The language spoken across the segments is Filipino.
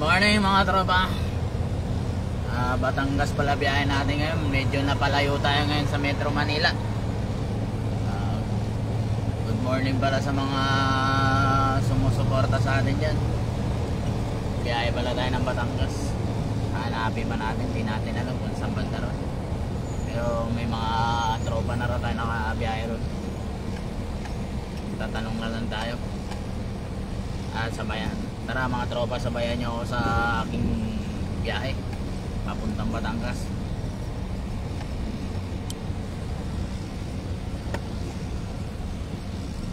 Morning mga tropa. Batangas pala biyahe natin ngayon. Medyo napalayo tayo ngayon sa Metro Manila. Good morning para sa mga sumusuporta sa atin dyan. Biyahe pala tayo ng Batangas. Hanapin pa natin, di natin alam kung saan banda ron. Pero may mga tropa na rin tayo nakabiyahe ron. Tatanong na lang tayo. Sabayan. Tara mga tropa, sabayan nyo ako sa aking biyahe papuntang Batangas.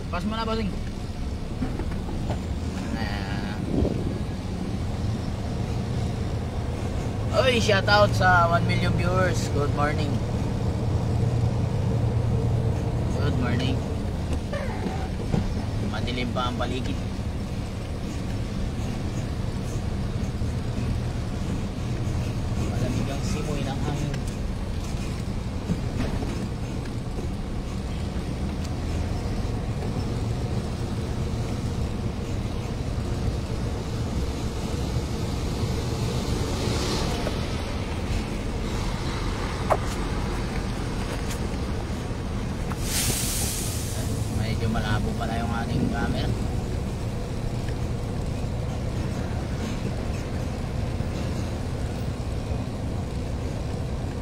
Pas mo na basing. Oy, shout out sa 1 million viewers. Good morning. Good morning. Madilim pa ang paligid. Simoy ng hangin. Medyo malabo pala yung ating camera.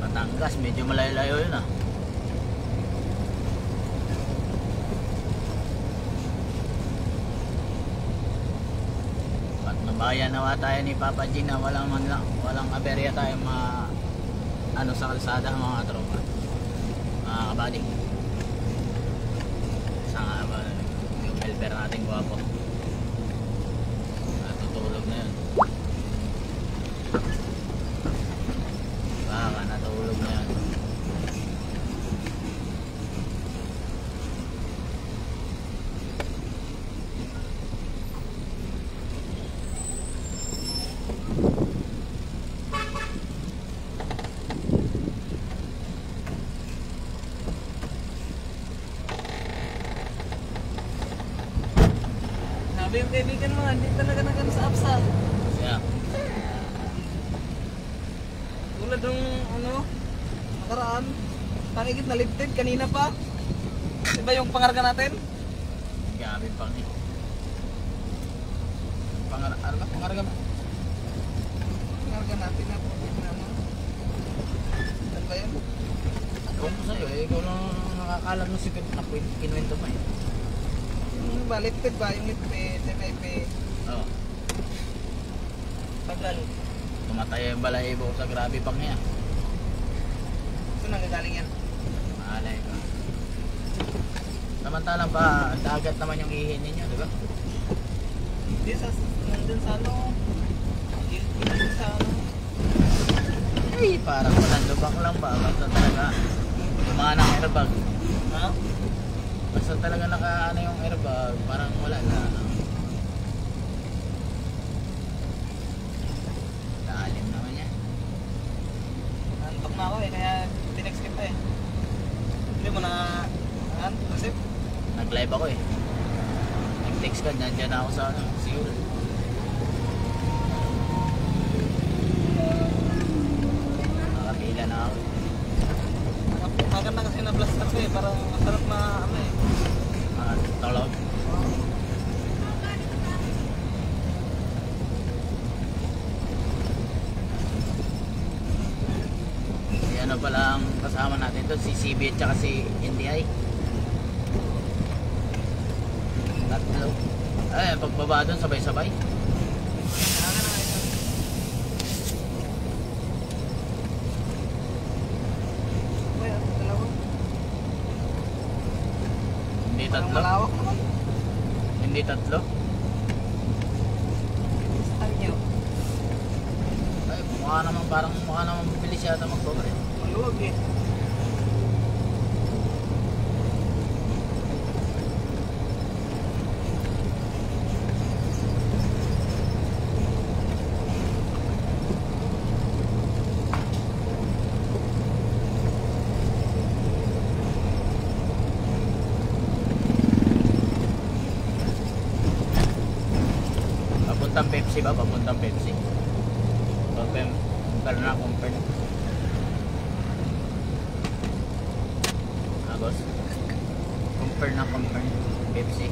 Batangas, medyo malayo-layo yun ah. At nabayan nawa tayo ni Papa G na walang aberya tayo sa kalsada mga tropa. Mga kabady. Saan nga ba yung helper natin guwapo? Natutulog na yun. Baka natulog na yan. Sabi yung kaibigan mo, hindi talaga nagano sa apsa. Yeah. Tulad ng nakaraan, tangigit na lifted kanina pa. Diba yung pangarga natin? Gabi pang eh. Ano ba? Pangarga ba? Pangarga natin na po. Ano ba yun? Ewan ko sa'yo eh. Ikaw lang nakakalam ng sikip na kinuwento pa eh. Yung ba, lifted ba? Yung lifted, MIP. Oo. Tagal. Tumatay yung balahibo sa grabe pang yan. Saan nagagaling yan? Maalay ko. Samantalang ba, dagat naman yung ihin ninyo, di ba? Hindi, nandun sa Ay, parang walang lubak lang ba? Basta talaga, lumaan ang airbag. Ha? Basta talaga yung airbag, parang wala na. Lalim naman yan. Nantok na ako eh, kaya tinext kita eh. Hindi mo na, Joseph? Nag-live ako eh. Nag-text ka, nandyan ako sa Seoul. Nakapila na ako. Maganda kasi na blaster ko eh, parang masarap eh. Tolog. Si ano pala ang kasama natin doon, si CB at saka si NDI. Tatlo. Ay, pagbaba doon sabay-sabay. Hindi tatlo? Malawak naman. Hindi tatlo? Saan nyo? Ay, mukha naman mabilis yata magbaba eh. Maluwag eh. Papuntang Pepsi ba? Papuntang Pepsi. Tagal na compare. Agos. Compare na compare. Pepsi.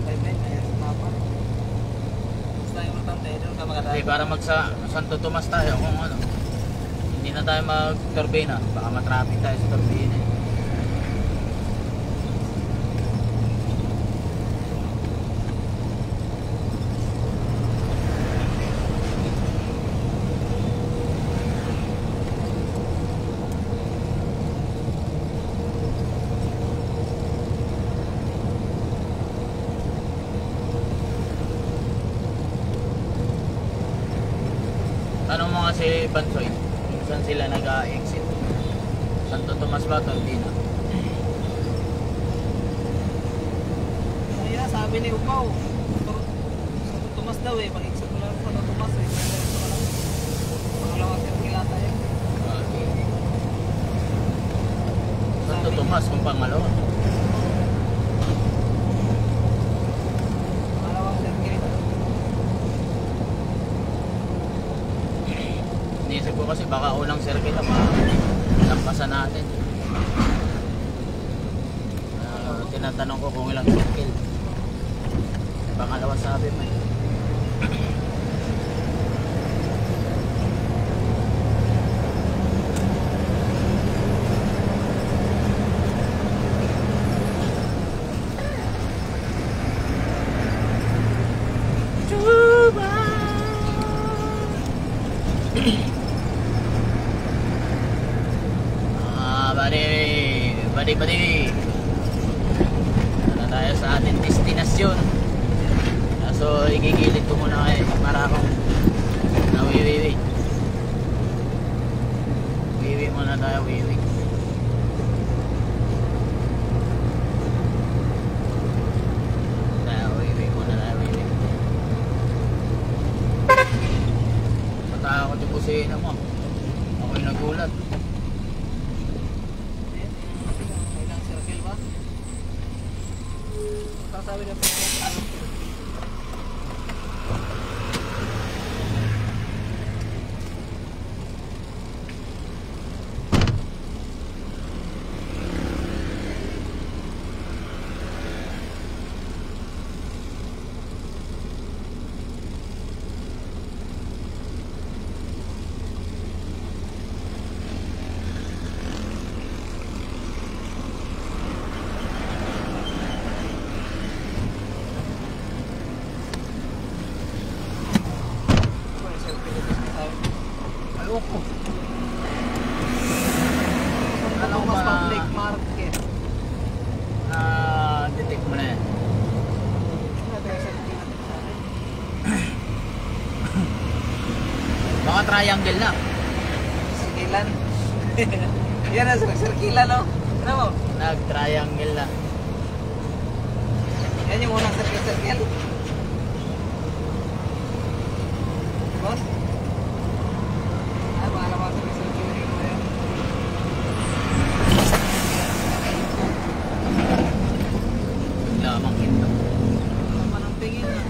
Ayan, sa mapa. Basta yung importante, doon ka makadaan. Hindi, para Santo Tomas tayo kung ano. Hindi na tayo mag-turbina. Baka matraffic tayo sa turbina. Tanong mo nga si Bansoy kung saan sila nag-exit. Santo Tomas ba? Turbina. Kaya sabi ni Upaw, sa Tumas daw eh, pag-exit mo lang sa Tumas eh. Pangalawang sirkila tayo. Santo Tomas kung pangalawa. Pangalawang sirkila. Iniisip ko kasi baka unang circuit na lampasan natin. Tinatanong ko kung ilang circle. Pangalawa sabi mo. Badi. Na tayo sa ating destinasyon. So, igigilid ko muna kay Marakong. Wiwi. Wiwi muna tayo, wiwi. Wiwi muna tayo, wiwi. Matakot yung kusina mo. Ako'y nagulat. Sabi na po. Ayoko. Alam mo public market. Detect mo na yan. Baka triangle na. Sigilan. Yan na, sirkilan no? Ano mo? Nag-triangle na. Yan yung unang sirkil. Boss? Ay, bahala mga sirkil rin mo yan. Lamang ito. Naman ang tingin na.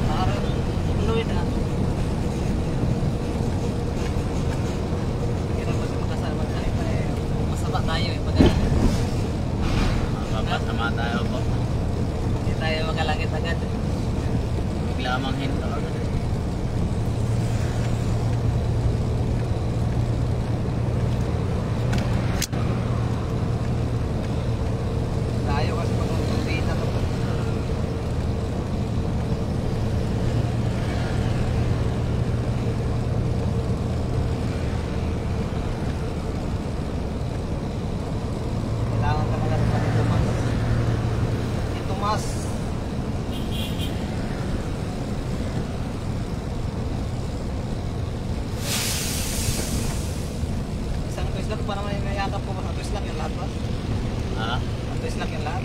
Parang fluid ah. Kira pa sa makasama tayo pa eh. Masaba tayo eh. Pag Mapapasama tayo po. hindi tayo makalangit agad. Lamang ito. Tayo kasi pag tubig na to. Kailangan talaga sa Tomas. Si Tomas. Isang twist lang pa naman yung mayakap ko. Isang twist lang yung lahat ba? Ha? Isang twist lang yung lahat.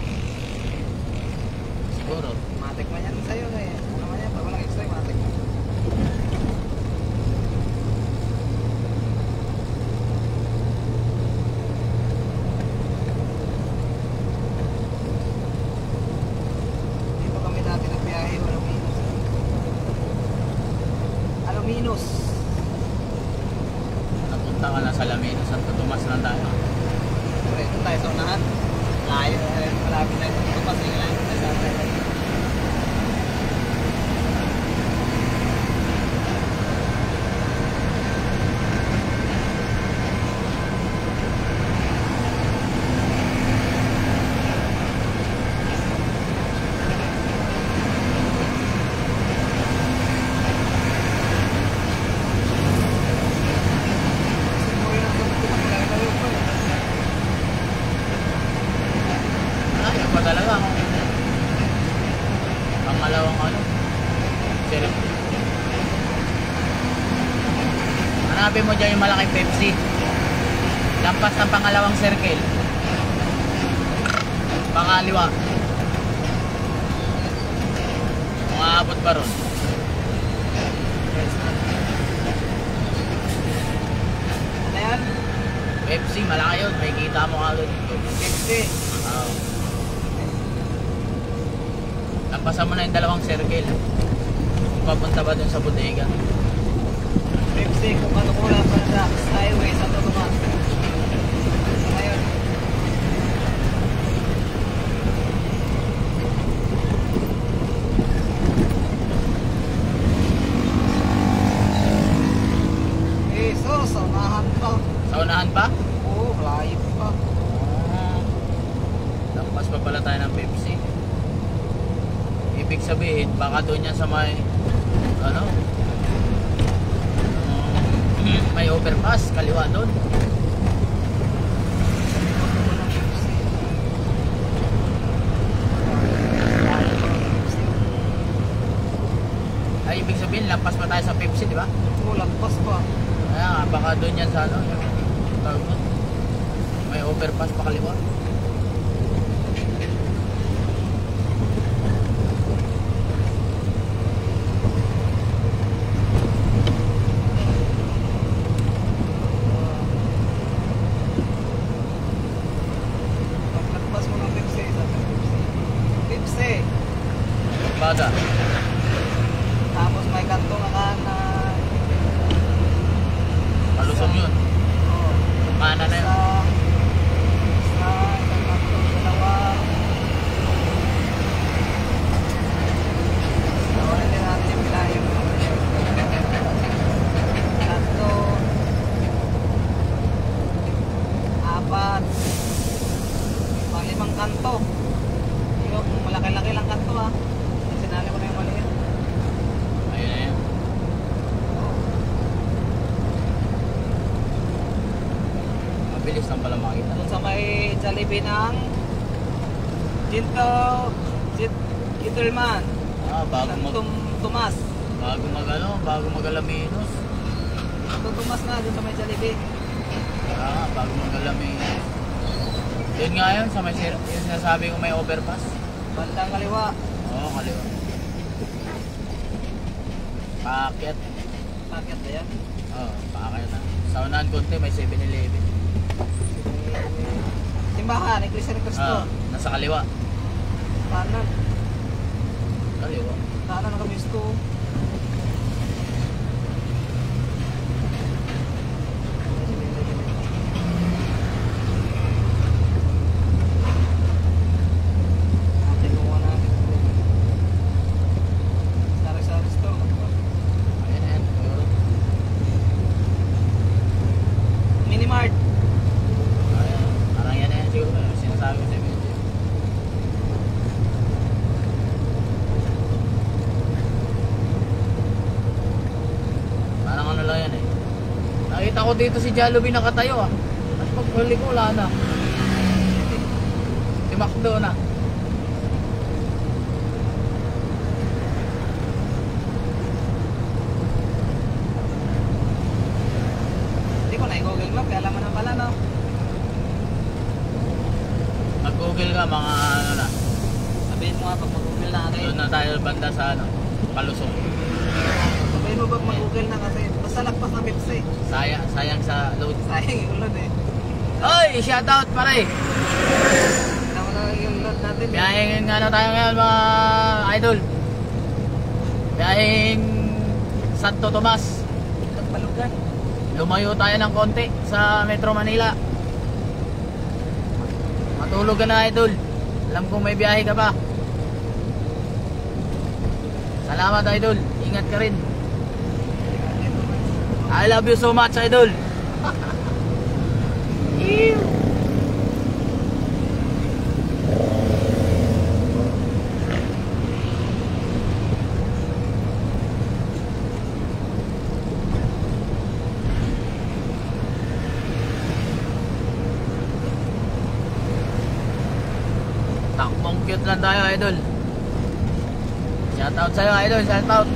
Siguro. Matik man yan sa'yo eh. Ano naman yan? Pag walang extra, matik man. Laminos. Napunta ka na sa Laminos, Santo Tomas lang tayo. Ito tayo sa unahan. Layo, malapit tayo sa Tomas. Layo tayo sa unahan. Ayaw pa talaga ako. Pangalawang ano. Sirip. Hanapin mo dyan yung malaking Pepsi. Lampas ng pangalawang circle. Pangaliwa. Kung aabot pa ron. Ano yan? Pepsi, malaki yun. May kita mo agad. Pepsi. Lampasan mo na yung dalawang circle. Kung papunta ba dun sa bodega. Pepsi, kung ano ko lang para sa highway sa Tomas. Ngayon. So, sa unahan pa. Sa unahan pa? Oo, layo pa. Lampas pa pala tayo ng Pepsi. Ibig sabihin, baka doon yan sa may ano? May overpass, kaliwa doon. Ay, ibig sabihin, lampas pa tayo sa Pepsi, di ba? Oo, lagpas pa. Kaya baka doon yan sa ano? Tawag mo? May overpass pa kaliwa. Paglagpas mo ng Pepsi, sa Pepsi. Pepsi. Bada. Tapos may kanto na kanan. Palusong yun. Oo. Kanan na yun. Isang kanto, dalawa. Nawalan din natin yung pilayo. Kanto. Apat. Limang kanto. Yung malaki-laki lang kanto ha. Sinali ko na yung maliit. Ayun na yan. Mabilis lang pala makita. Doon sa may Jollibee ng Gentleman. Bago mag... Tomas. Bago mag-Alaminos. Tomas na doon sa may Jollibee. Bago mag-Alaminos. Yun nga yun, sa may yung sinasabi ko may overpass. Bandang kaliwa. Oo, kaliwa. Paakyat. Paket na yan. Oo, paakyat na. Sa unahan konti, may 7-Eleven. Simbahan, Iglesia ni Cristo. Nasa kaliwa. Kanan. Kaliwa. Kanan ang kamisto. Ayan, ayan. Minimart. Ayan. Parang yan na yan siguro. Sinasabi ko sa video. Parang ano lang yan eh. Nakita ko dito si Jollibee nakatayo ah. At paghuli ko wala na. Si McDo na. Hindi ko na i-google map, kaya alam mo na pala no. Mag-google ka mga ano na. Sabihin mo nga pag mag-google na Doon natin. na tayo banda sa ano. Palusong. Sabihin mo pag mag-google na kasi basta lagpas ng Pepsi. Sayang sa load. Sayang yung load eh. Oy! Shoutout pare! Tama na yung load natin. Biyaheng ano tayo ngayon mga idol. Biyaheng Santo Tomas. Hagdan. Lumayo tayo ng konti sa Metro Manila. Matulog ka na, idol. Alam kong may biyahe ka pa. Salamat, idol. Ingat ka rin. I love you so much, idol. Ew. Takbong cute lang tayo, idol. Shout out sa'yo, idol. Shout out.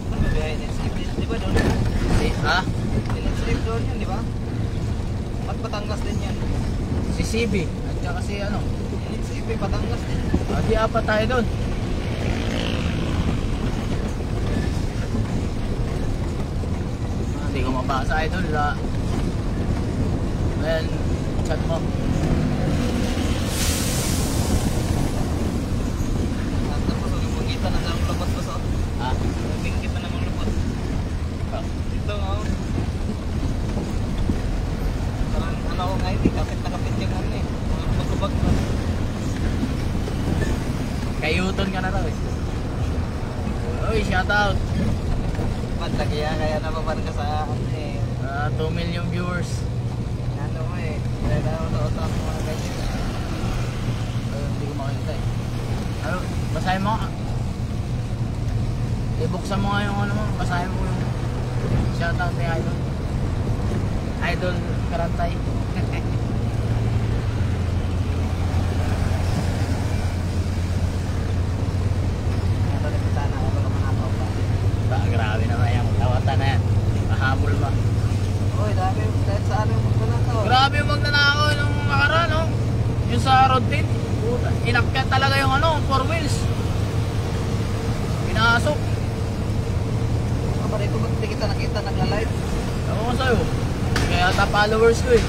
Ano ba yan? Di ba doon? Ha? Slip doon yun, di ba? At Batangas din yan. Si CB. At saka si ano. CP Batangas din. Di apat tayo doon. Hindi ko mabasa, idol. Ayan, chat mo. At tapos ang pagkita na ng lupot ko sa Ha? bingkit na namang lupot. Ito nga. Parang ano ako ngayon eh, kapit na kapit yung ano eh. Mga magkabag na. Kayuton ka na raw eh. Uy, shout out. Lagi kaya napapan ka sa ano eh. 2 million viewers. Ano mo eh. Kaya na ako sa mga ganyan. Hindi ko makita eh. Ano, basahin mo nga. Ibuksan mo nga yung ano mo. Basahin mo yung shout out ni Idol. Idol Karantay. Ito rin sana ako pala manapaw pa. Grabe naman yung tawatan na yan. Mahabol ba? Uy, dami kahit sa ano yung magpanakaw. Grabe yung magnanakaw nung nakaraan, no? Yung sa road din. Puta, inakyat talaga yung ano, 4 wheels. Pinasok. Ano ba rito ba't hindi kita nakita nagla-live? Ewan ko sa'yo. Kaya ata followers ko eh.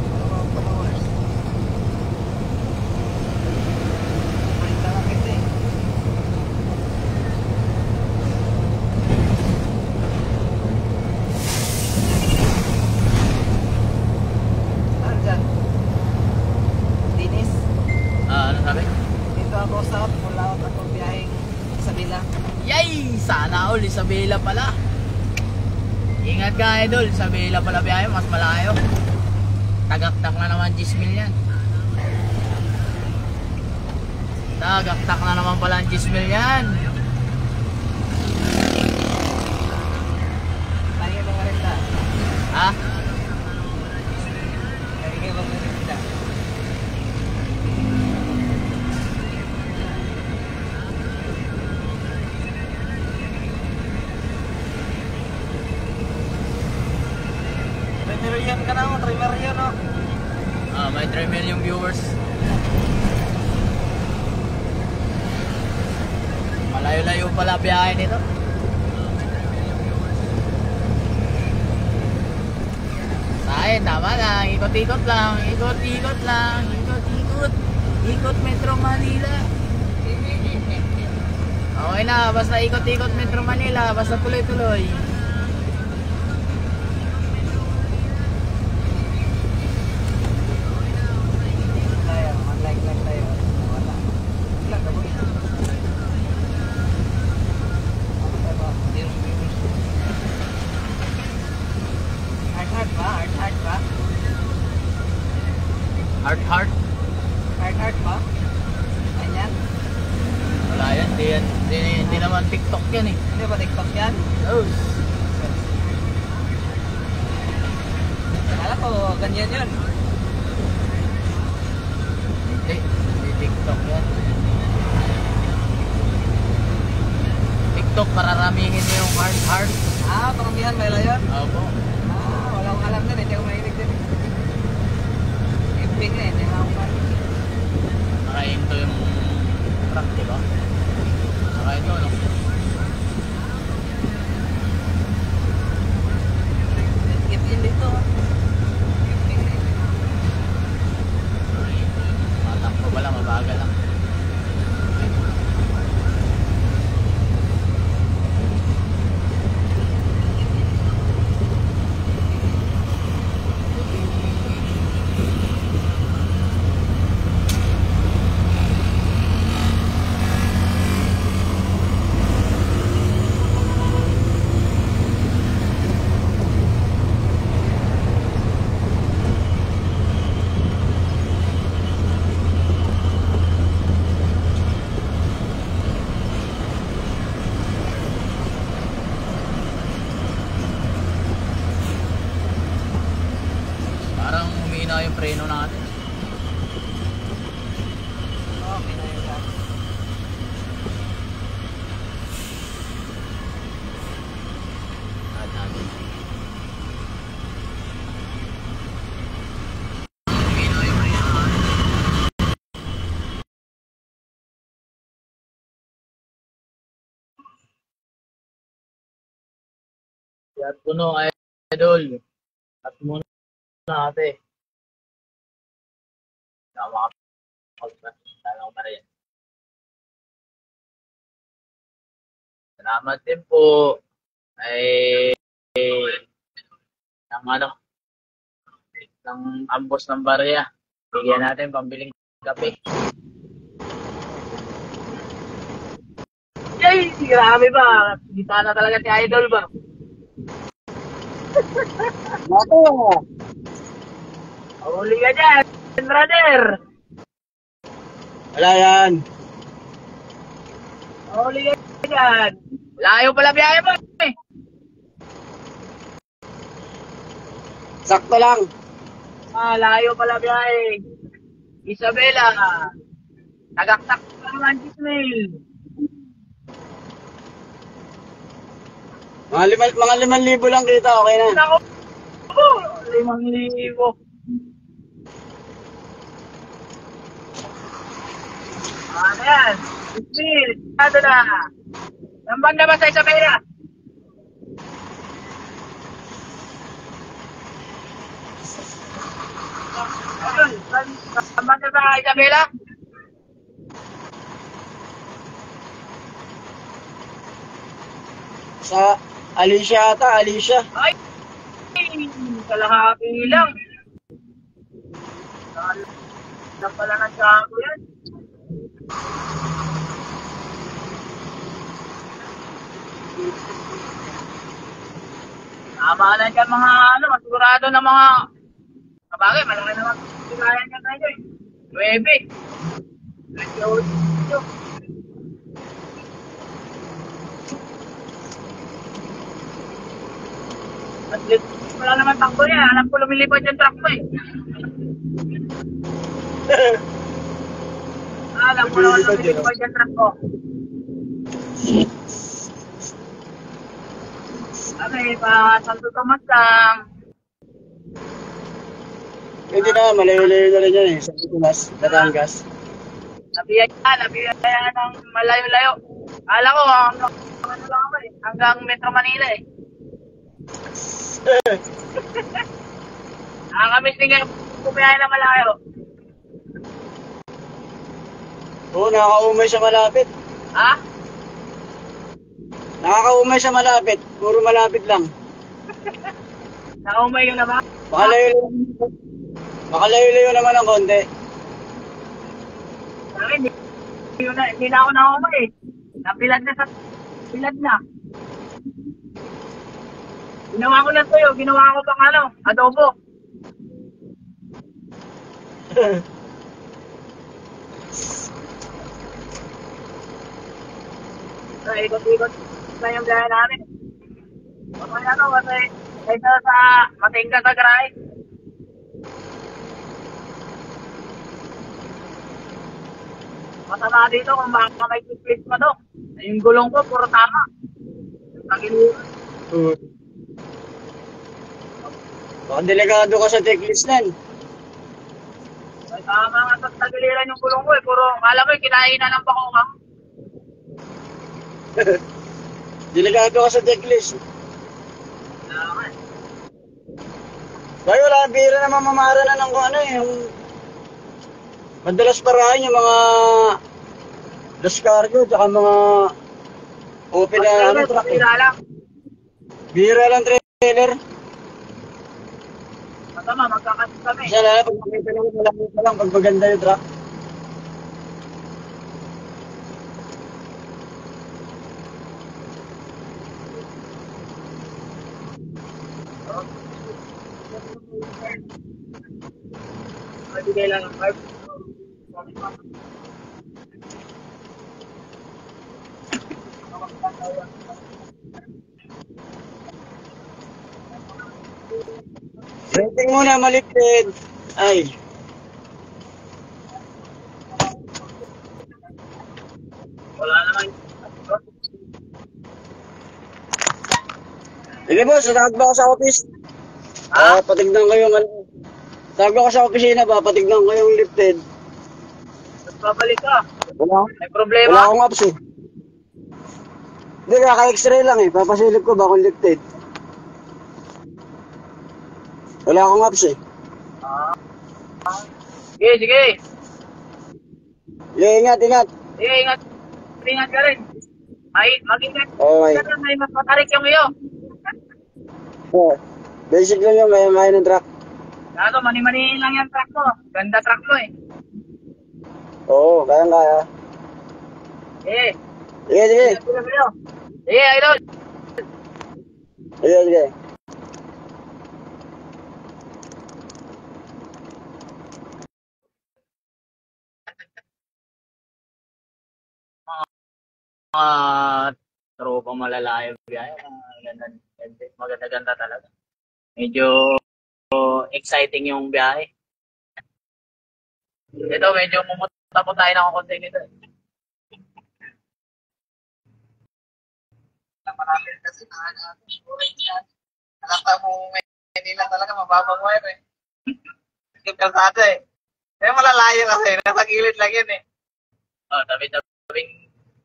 Ano ba ang followers? Balik lang kita eh. Saan dyan? Dinis? Ano sabi? Dito ako sa mula ako biyaheng Isabela. Yay! Sana all, Isabela pala. Ingat ka, idol. Isabela pala biyahe, mas malayo. Tagaktak na naman 10 mil yan. Tagaktak na naman pala ang 10 mil yan. Lagi bang rinda? Ha? Lagi bang rinda? Trimerion ka na mo, Trimerion no? May 3 million viewers. Malayo-layo pala biyahe nito. Sa'kin, tama lang. Ikot-ikot lang. Ikot-ikot lang. Ikot-ikot. Ikot Metro Manila. Okay na. Basta ikot-ikot Metro Manila. Basta tuloy-tuloy. Tayo, mag-like lang tayo. Wala. Wala ka ba? Ano tayo ba? Zero viewers. Hard ba? Hard ba? Heart. Hard ba? Ganyan? Wala yan. Di naman TikTok yan eh. Hindi ba TikTok yan? Oh. Kala ko ganyan yun. Hindi yan, may layon. Opo. Wala akong alam din, hindi ako mahilig din. Iping eh, hindi ako mahilig. Nakahinto yung truck, di ba? Nakahinto, no? Get in dito. Nakahinto yung matakbo pala, mabagal lang. Parang humina yung preno natin. Okay na yun lang. Lahat natin. Humina yung preno natin. At puno, idol. At muna natin. Tama ka. Tama ka rin. Salamat din po ay ng ano, ng ambos ng barya. Bigyan natin pambiling kape. Yay! Grabe ba? Kita na talaga si Idol ba? Ako! Huli ka dyan, brother! Wala yan. Huli ka dyan. Layo pala biyahe mo eh. Sakto lang. Layo pala biyahe. Isabela. Tagaktak pa naman Gismail. Mga 5,000 lang kita, okay na. Ako po, 5,000. Ano yan? Gismail, ano na? Nambang na ba sa Isabela? Ayun, nambang na sa Isabela? Sa Alicia ata, Alicia. Ay, kalahati lang. Lang pala ng sago yan. Tama na dyan mga ano, masigurado na mga kabagay, malaki naman sigayan niya tayo eh. 9. 28. At wala naman takbo niya. Alam ko lumilipad yung truck mo eh. Alam ko naman lumilipad yung truck ko. Okay, pa Santo Tomas lang. Hindi na, malayo-layo na rin yan eh. Sa Pilipinas, Batangas. Nabiyan ng malayo-layo. Alam ko, ano lang ako eh. Hanggang Metro Manila eh. Nakakamiss din kayo kumiyahin na malayo. Oo, nakakaumay siya malapit. Ha? Nakakaumay siya malapit. Puro malapit lang. Naumay ka na ba? Baka layo-layo naman ng konti. Sa akin, hindi na ako naumay eh. Napilad na sa pilad na. Ginawa ko lang sa'yo, ginawa ko pang ano, adobo. So, ikot-ikot na yung gaya namin. Kasi ano, kaysa sa matingka sa garahe. Masama dito kung baka may split pa to. Yung gulong ko, puro tama. Pag-inuwi. Baka delikado ka sa checklist nan. Ay, tama nga sa tagiliran yung gulong ko eh. Puro, kala ko kinainan ng bakokang. Delikado ka sa checklist. Kailangan. Kaya wala, bira naman mamara na ng kung ano eh. Yung madalas parahan yung mga Descargo, tsaka mga open na ano, truck eh. Pagkira lang. Bira lang trailer. Masama, magkakasin kami. Isa lalo, pag makita naman, malaki pa lang pag maganda yung truck. Magbigay lang ng 5. Rating muna, malipid. Ay. Wala naman. Sige boss, tawag ba ako sa office? Patignan ko yung ano. Tawag ako sa opisina ba, patignan ko yung lifted. Tapos babalik ka. Wala, May problema? wala akong apps eh. Hindi, kaka-x-ray lang eh. Papasilip ko ba kung lifted? Wala akong apps eh. Sige, sige. Yeah, ingat, ingat. Sige, ingat. Ingat ka rin. Ay, mag-ingat. Okay. May mapatarik yung iyo. Oh, basic lang yung kaya ng truck. Gato, mani-mani lang yung truck mo. Ganda truck mo eh. Oo, kaya. Eh, Sige, sige. sige, idol. Sige, sige. Tropang malalayo biyahe. Maganda-ganda talaga. Medyo exciting yung biyahe. Ito, medyo mumunta po tayo ng konti nito. Marami kasi nakata mo Manila talaga mababang wire eh. Yung kalsada eh. Kaya malalayo kasi, nasa gilid lang yan eh. Oh, tabi-tabing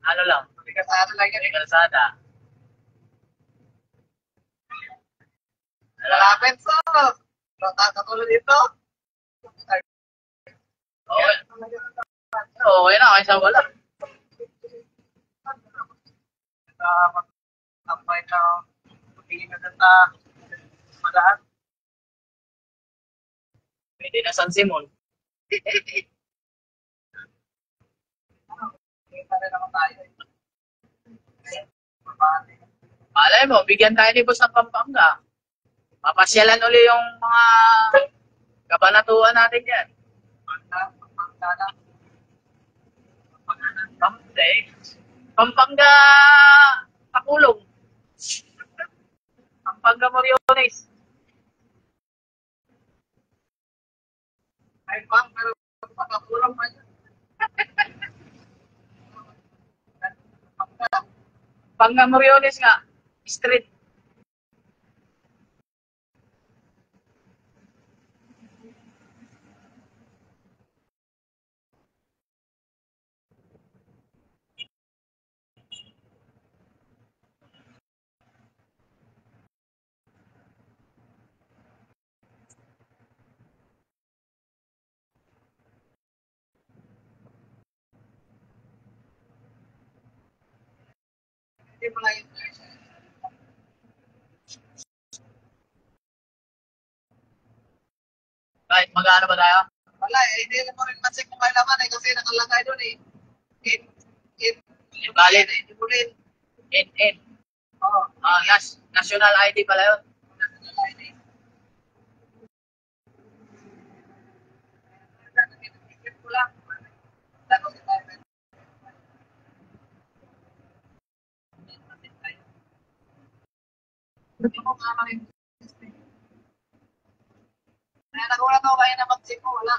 ano lang. May kalsada lang yan May eh. kalsada. Malapit so. Katulad dito. Okay. Okay na, kaysa wala. Tampay na hindi maganda madaan. Pwede na San Simon. Hindi pa rin naman tayo eh. Malay mo, bigyan tayo ni Boss ng Pampanga. Mapasyalan uli yung mga kabanatuan natin yan. Pampanga Pakulong. Pampanga Moriones. Ay, pang, pero pagkakulang pa yun. Pampanga Moriones nga. Street. Hindi mo lang yun. Kahit magkano ba tayo? Wala eh, hindi mo rin matsik kung kailan man eh, kasi nakalagay doon eh. Valid. Hindi mo rin. NN. Oo. National ID pala yun. Nakalagay eh. Ikip ko lang. Dalo si tayo. Hindi mo kama rin. Kaya nagulat ako kayo na mag-check ko, wala.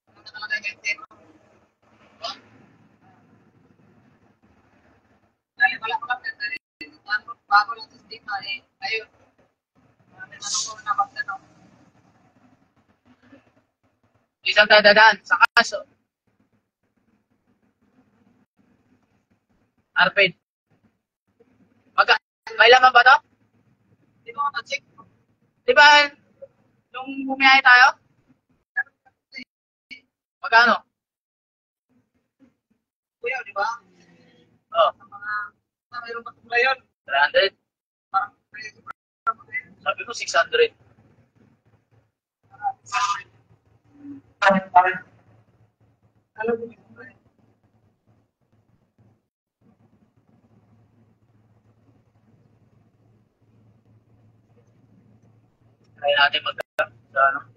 Wala nakalagay kayo check ko. Dahil wala ko lang bago lang sa stigma eh. Ayun. Ano ko na mag-ano. Isang dadaan sa kaso. Arpid. Magka, may laman ba to? Di ba check? Di ba, nung bumiyahe tayo? Magkano? Kuya, di ba? Oh, Mayroon pa ngayon. 300. Parang Sabi ko 600. alam mo, Kaya natin sa ano.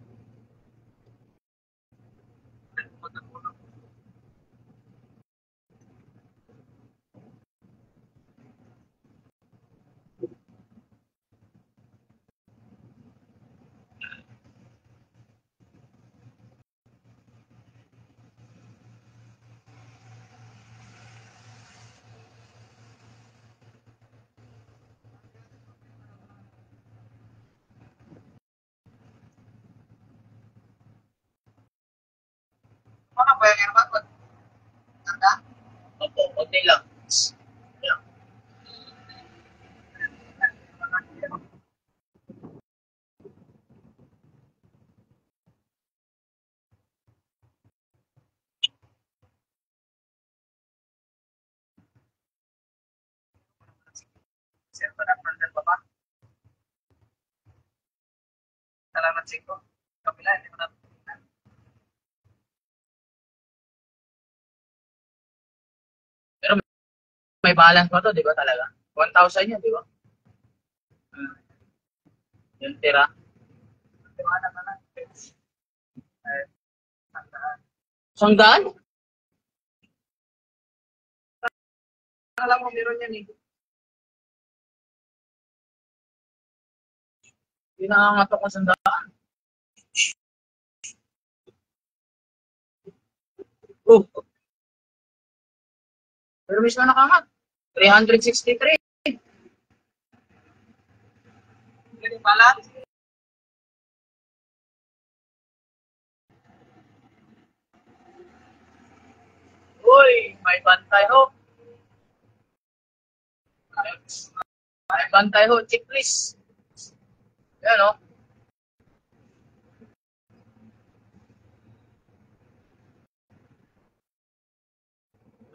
ano ba yung aircon? Ganda? Opo, konti lang. Yan. Sir, pa nandun pa ba? Salamat sigko. Kapila, hindi mo na. Pero may balance pa to, di ba talaga? 1,000 yun, di ba? Hmm. Yung tira. Tiwala ka na. Eh, tandaan. 100? Alam mo, meron yan eh. Hindi nakakatok ng 100. Oh, pero mismo nakakat. 363. Yan yung balance. Uy, may bantay ho. May bantay ho, checklist. Yan o.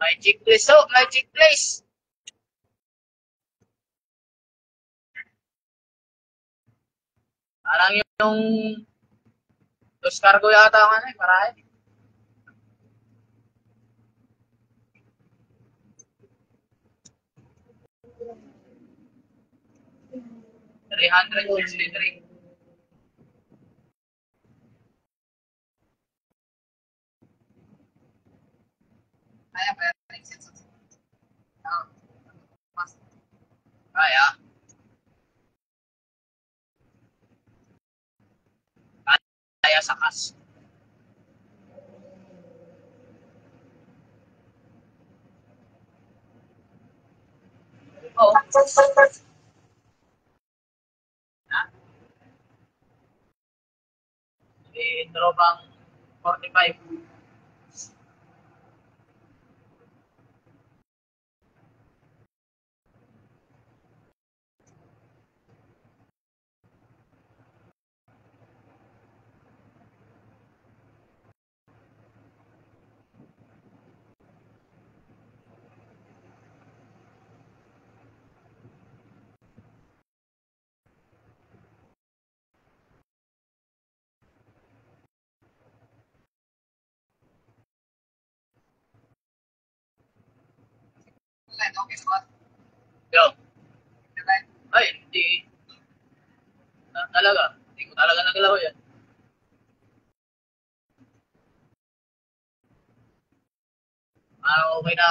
May checklist ho, may checklist. Parang yung dos cargo yata ang ano eh, marami. $363. Kaya ba yan? Mas Kaya. Kaya sa cash. Oh. Ha? Tropang 45. okay ba? Yo. Ay, hindi. Talaga. Hindi ko talaga naglaro yan. Okay na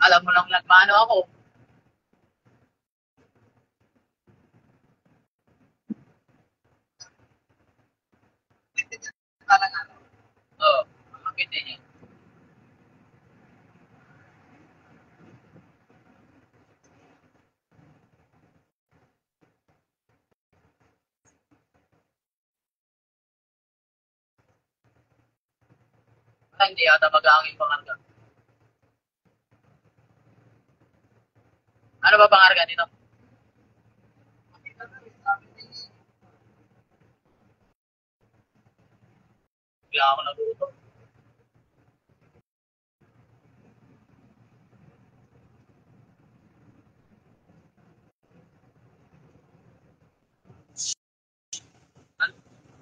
alam mo lang nagmano ako. Talaga. Oo, makakit din yan. hindi yata mag-aangin pangarga. Ano ba pangarga dito? Bigla ako naguto.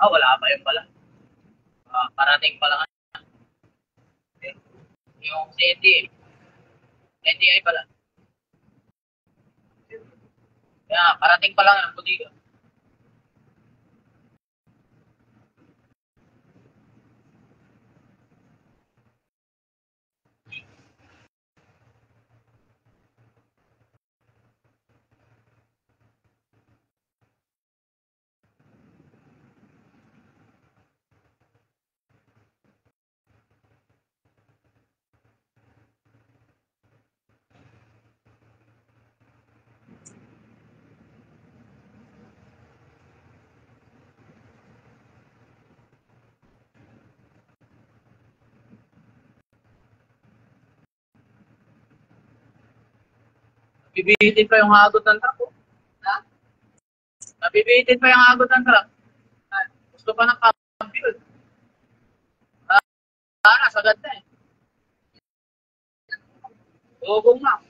Wala pa yun pala. Parating pala nga. Yung CNT. NTI pala. Kaya parating pa lang ng bodega. Nabibitin pa yung hagot ng truck. Oh. Ha? Nabibitin pa yung hagot ng truck. Gusto pa ng kampiyon. Sagad na eh. Gugong na.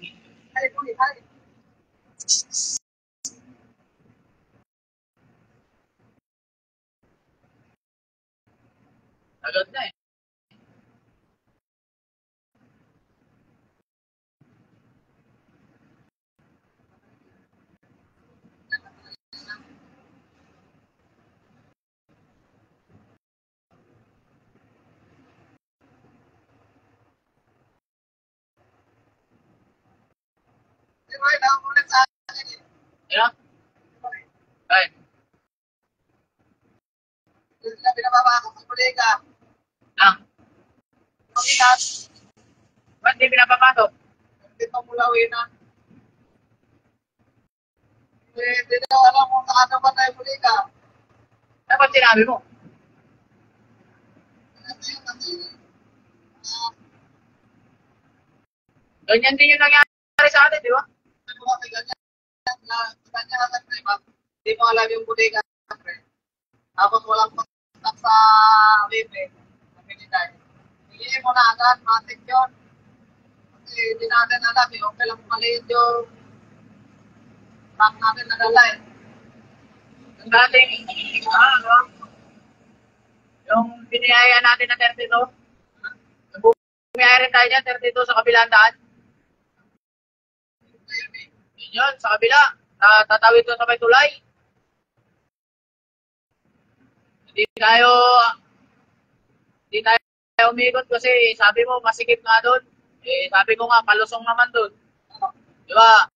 Sagad na eh. Ano? Ay. Sila binababa ako sa bodega. Lang. Ba't di pinapapatok? Dito mula uwi na. Hindi na alam kung saan ba tayo bodega. Dapat sinabi mo. Ganyan din yung nangyari sa atin, di ba? Hindi mo alam yung bodega. Tapos walang kontak sa libre. Hindi mo na agad, matik yun. Kasi hindi natin alam yung kailang maliit yung tank natin nadala eh. Yung dating, yung biniyaya natin na 32, bumiyaya rin tayo dyan, 32 sa kabilang daan. Yun, sa kabila, tatawid doon sa may tulay. Hindi tayo umikot kasi sabi mo masikip nga doon. Sabi ko nga, palusong naman doon. Di ba?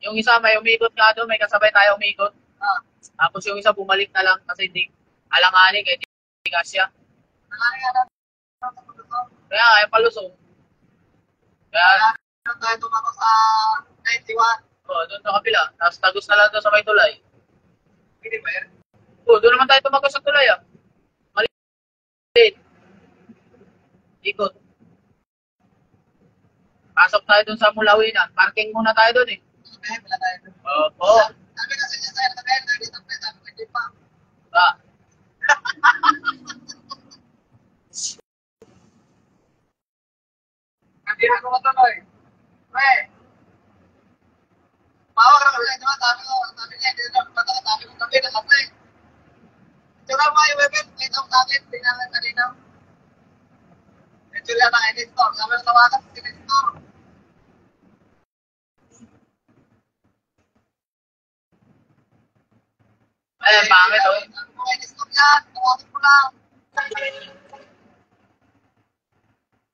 Yung isa may umikot nga doon, may kasabay tayo umikot. Tapos yung isa bumalik na lang kasi hindi alanganin, hindi kasya. Kaya ay palusong. Kaya tayo tumako sa 91. Doon sa kabila. Tapos tagos na lang doon sa may tulay. Hindi ba yan? Doon naman tayo tumagos sa tulay ah. Maliit. Ikot. Pasok tayo doon sa Mulawinan. Parking muna tayo doon eh. Wala tayo. Oo. Sabi kasi niya sa'yo, nagkaya na dito, sabi ko, hindi pa. Hindi na ako matuloy. Pre, mawag na kami, diba? Sabi niya, hindi na ako sabi ko kami na kapre. Tsura mo yung weapon, ito sa akin, tingnan kanina. Ito lang ang editor, sabi ko tawagan, editor. Ayan, pangit oh. Kung editor yan, tawagan mo lang.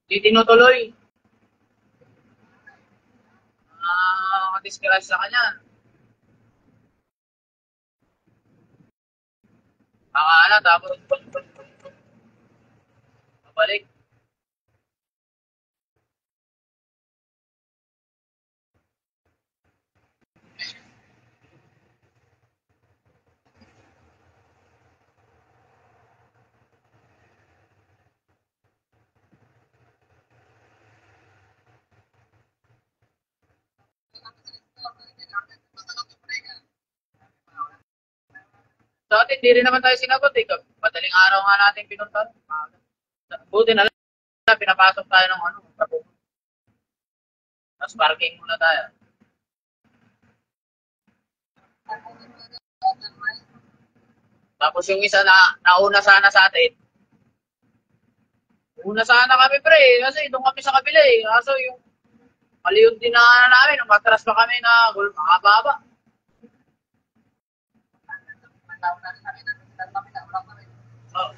Di tinutuloy. Discourage sa kanya. Baka tapos pabalik. Sa atin, hindi rin naman tayo sinagot eh. Madaling araw nga natin pinunta. Buti na lang, pinapasok tayo ng ano, tapos parking muna tayo. Tapos yung isa na nauna sana sa atin. Una sana kami pre, kasi doon kami sa kabila eh. Kaso yung mali yung dinaanan namin, umatras pa kami na makababa. Oh.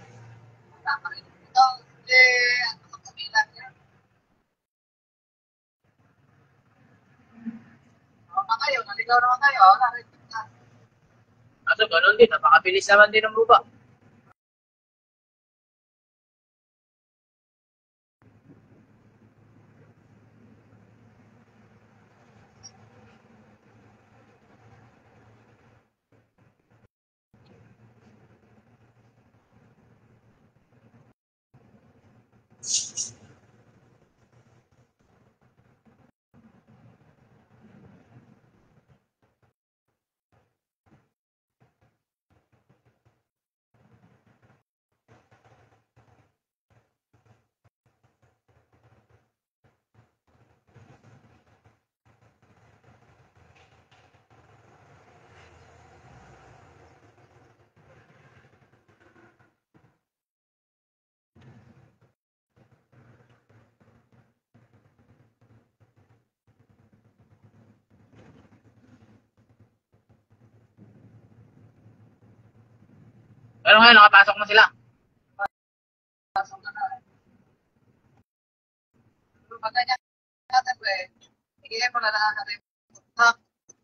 Naligaw naman kayo, Kaso ganun din, napakabilis naman din ng lupa. Pero ngayon, nakapasok na sila. pasok na na. Pag ganyan natin, pre, higilin mo na lang natin.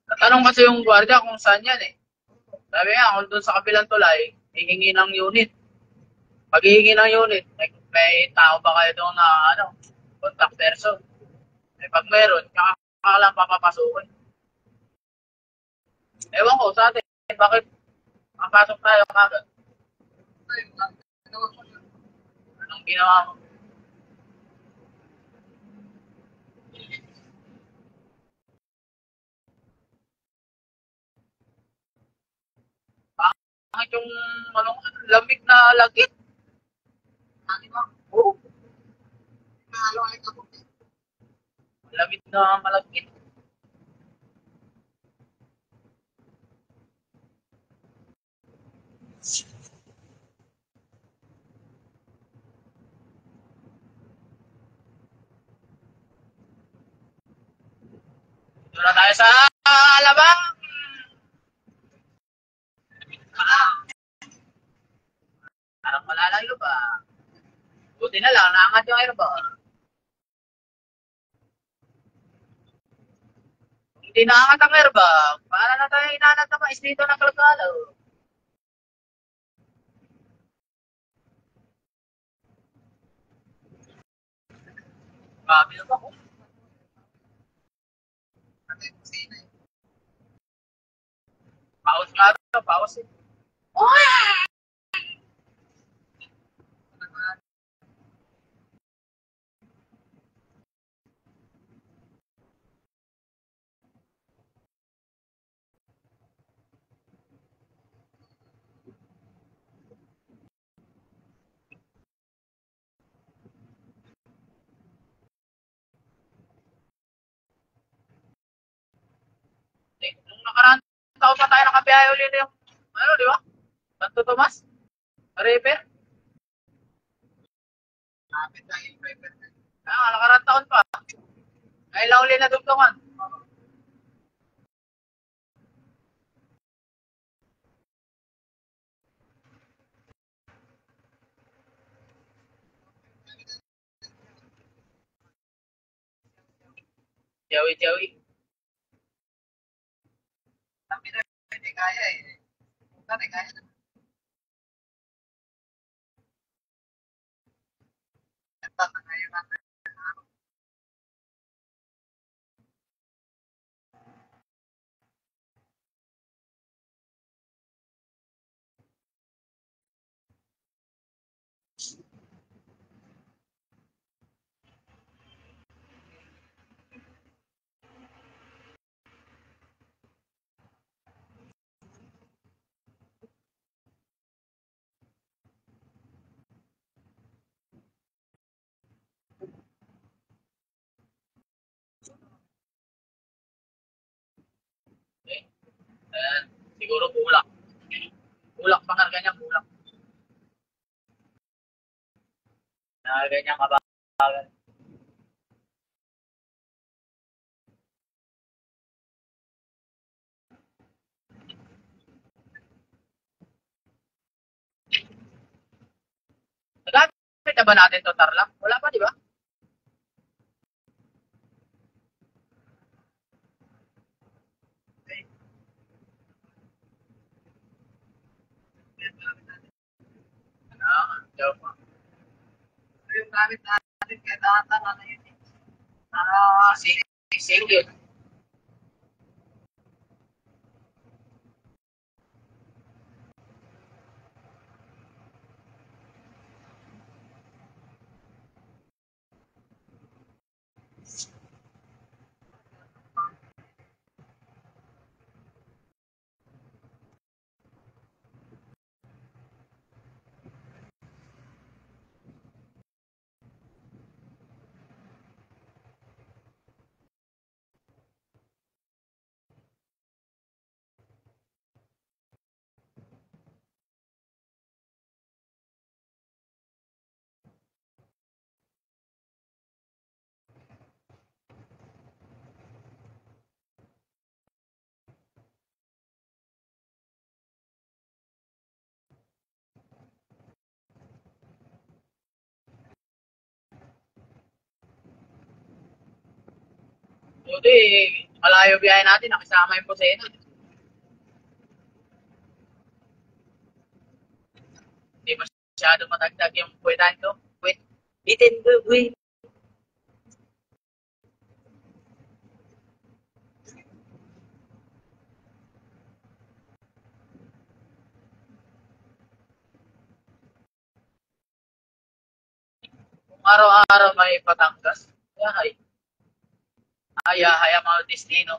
Natanong kasi yung gwardiya kung saan yan eh. Sabi nga, kung doon sa kabilang tulay, hihingi ng unit. Pag hihingi ng unit, may tao ba kayo doon na ano, contact person? Eh, pag meron, kaka lang papapasukin. Ewan ko sa atin, bakit makapasok tayo kagad? Anong ginawa mo? Bakit yung ano, lamig na lagit? Ano mo? Oo, Nahalo-halik ako. lamig na malagkit. Doon na tayo sa Alabang. Parang malalayo ba? Buti na lang, naangat yung airbag. Kung hindi naangat ang airbag, para na tayo inanat na mais dito ng Kalkalaw. Grabe na ba ko? Pause nga ito, pause eh. Nung nakaraan taon pa tayo nakabiyahe ulit yung, ano, di ba? Santo Tomas? River? Lapit lang yung paper. Nakaraan taon pa. Kailan uli na dugtungan? Jawi-jawi. Sabi na, hindi kaya eh. Hindi kaya na. Ito na ngayon natin. Ayan. Siguro bulak. Bulak pa nga ganyan, bulak. Na ganyan kabagal. Nagamit na ba natin to tarlac? Wala pa, di ba? Okay. Joke mo. Ito yung gamit natin kaya dahan ano yun eh. Sige. Buti, malayo biyahe natin, nakisama yung Posena. Hindi masyado matagdag yung puwetan ko. Wait, itin ko, wait. Kung araw-araw may Batangas, yahay. Ayahay ang mga destino.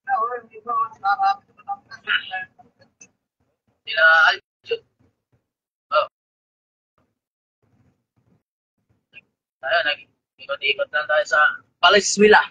Hindi ba nakakapit ko lang Sila Aljud. Oh, tayo, nag-ikot-ikot na tayo sa Valenzuela.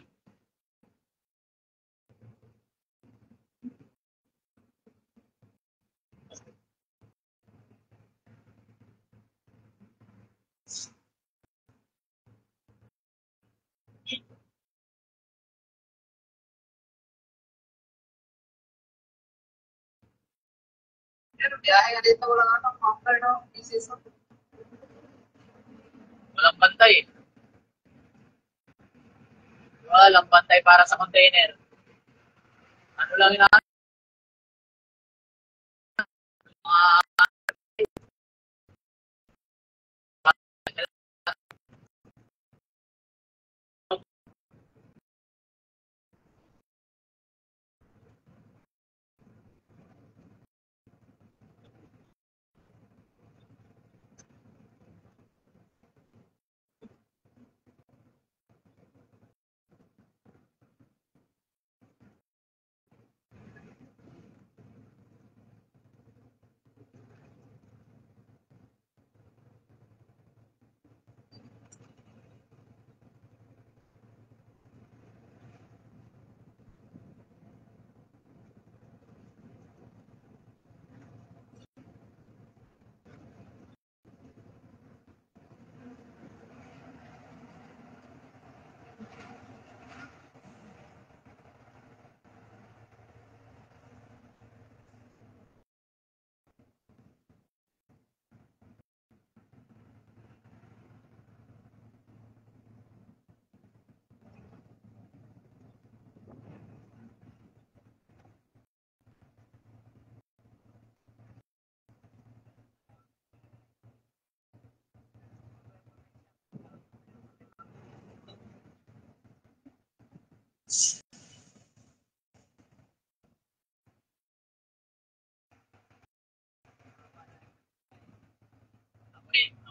Pero biyahe nga dito walang ano, counter no, pieces of Walang pantay. Walang pantay para sa container. Ano lang yun, mga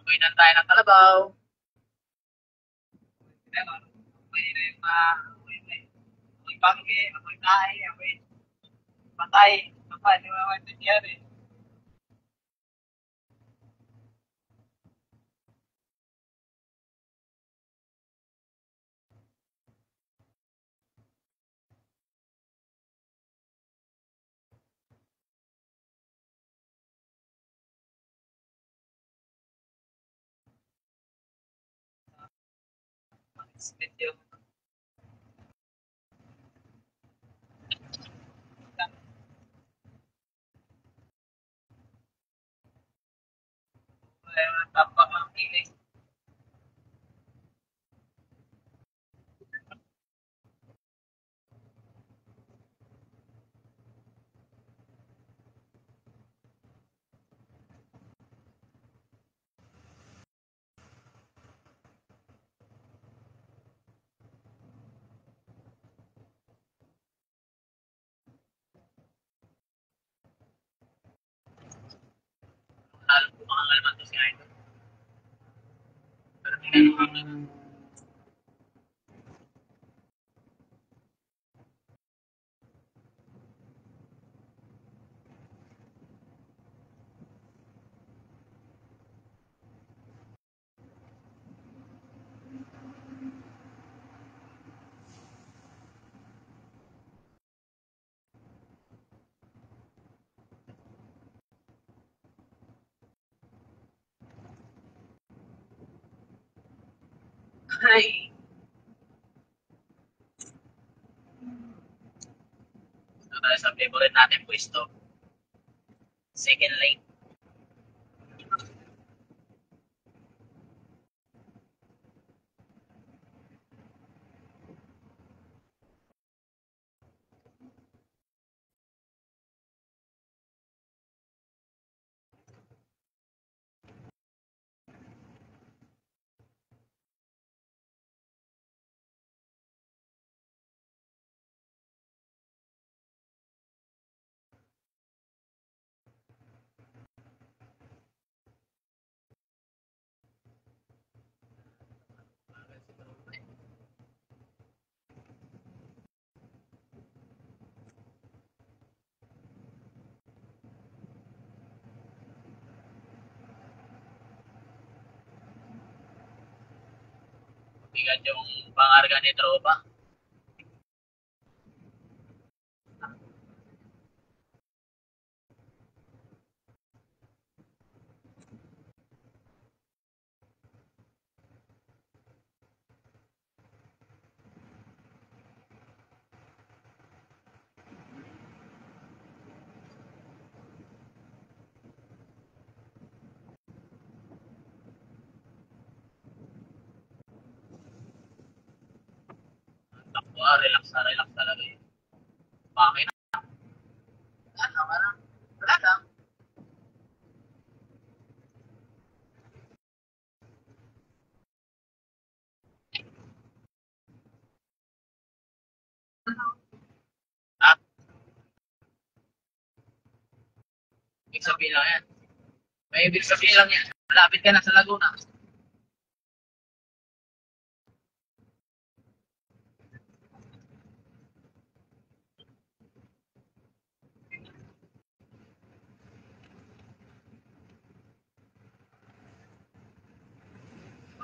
amoy na tayo ng kalabaw. amoy bangke, amoy tae, amoy patay, patay, di ba maintindihan eh. Split yung tapak ang kilig. Alam ko mga kalmantos nga ito. Pero tingnan mo ang ay. So tayo sa favorite natin pwesto. Second lane. Bigat yung pangarga ni tropa. Takbo, relax talaga yun. Bakit na? Wala lang. Ah, ibig sabihin lang yan. May ibig sabihin lang yan. Malapit ka na sa Laguna.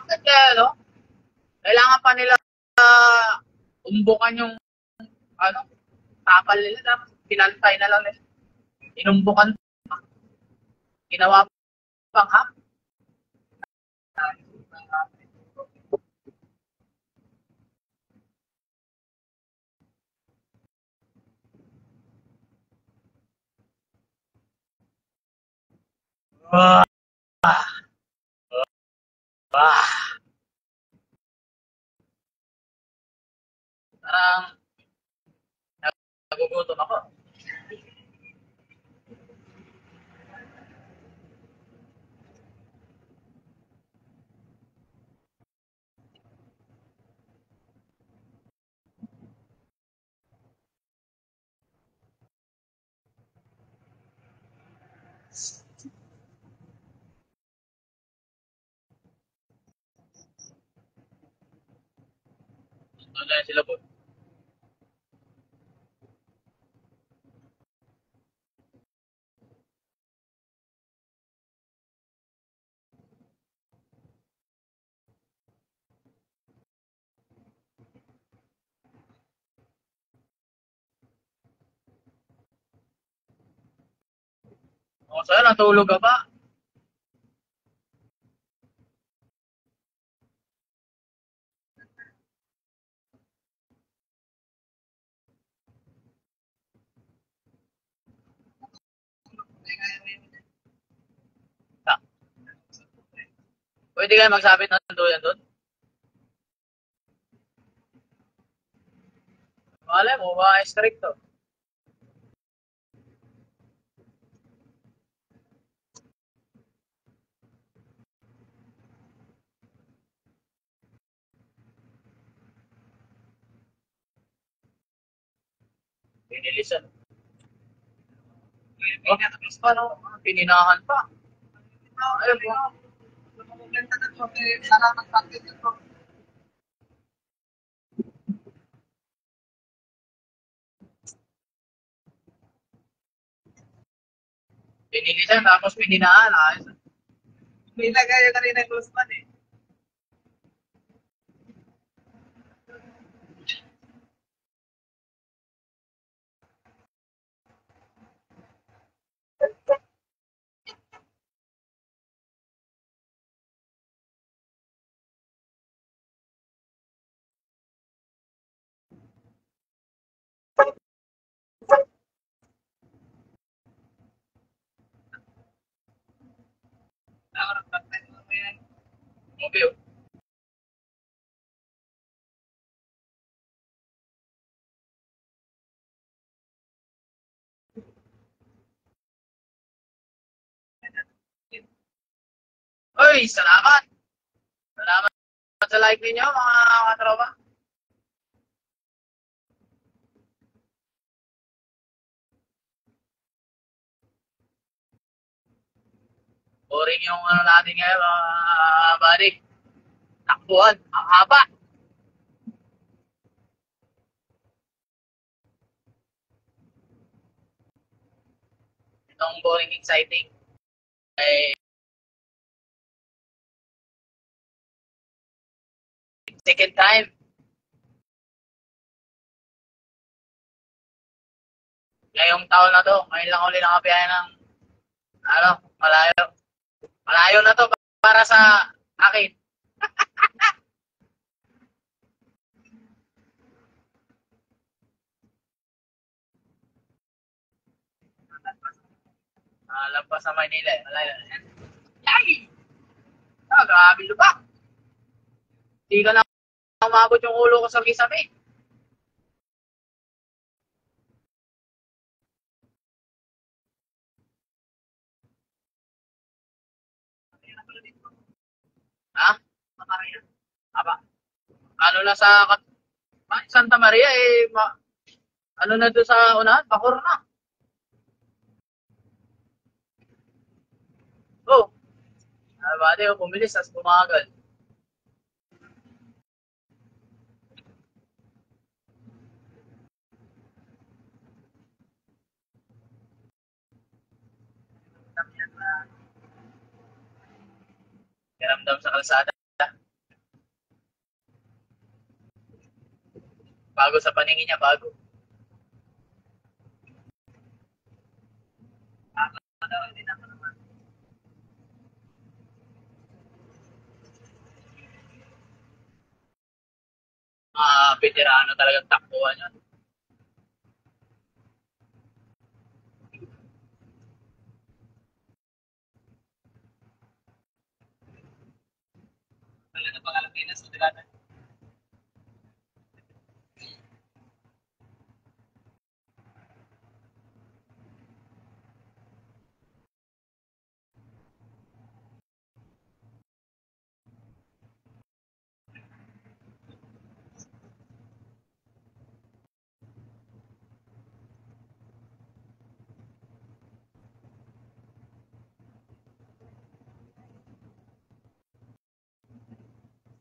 Bakit kaya, no? Kailangan pa nila umbukan yung ano, tapal nila. Dapat pinantay na lang nila. Inumbukan. Ginawa pang hap. Ah, ah. Parang nagugutom ako. Wala sila po. O, sa'yo, natulog ka ba? Pwede kayo magsabit ng duyan doon? Malay mo, ba stricto. Pinilisan. Oh, paano? Pininahan pa. Ayun po. Salamat sa atin ito. Pinilisan, tapos pininahan. Ayos. Nilagay yung kanina yung Guzman eh. Okay. Uy, salamat. Salamat sa like ninyo, mga katropa. Boring yung ano natin ngayon, mga buddy. Takbuhan, ang haba. Itong boring exciting. Ay, second time. Ngayong taon na to, ngayon lang ulit nakabiyahe ng ano, malayo. Malayo na to para sa akin. Lampas sa Maynila. Malayo. Yay! Grabe lubak. Hindi ka na umabot yung ulo ko sa kisame. Ha? Aba. Ano na sa Santa Maria eh, ano na doon sa unahan, Bacoor na. Oh. Bade, pumilis, as bumagal. Karamdam sa kalsada. Bago sa paningin niya, bago. Veterano talagang takbuhan yun. Talaga pangalan kayo na sa Dilatan.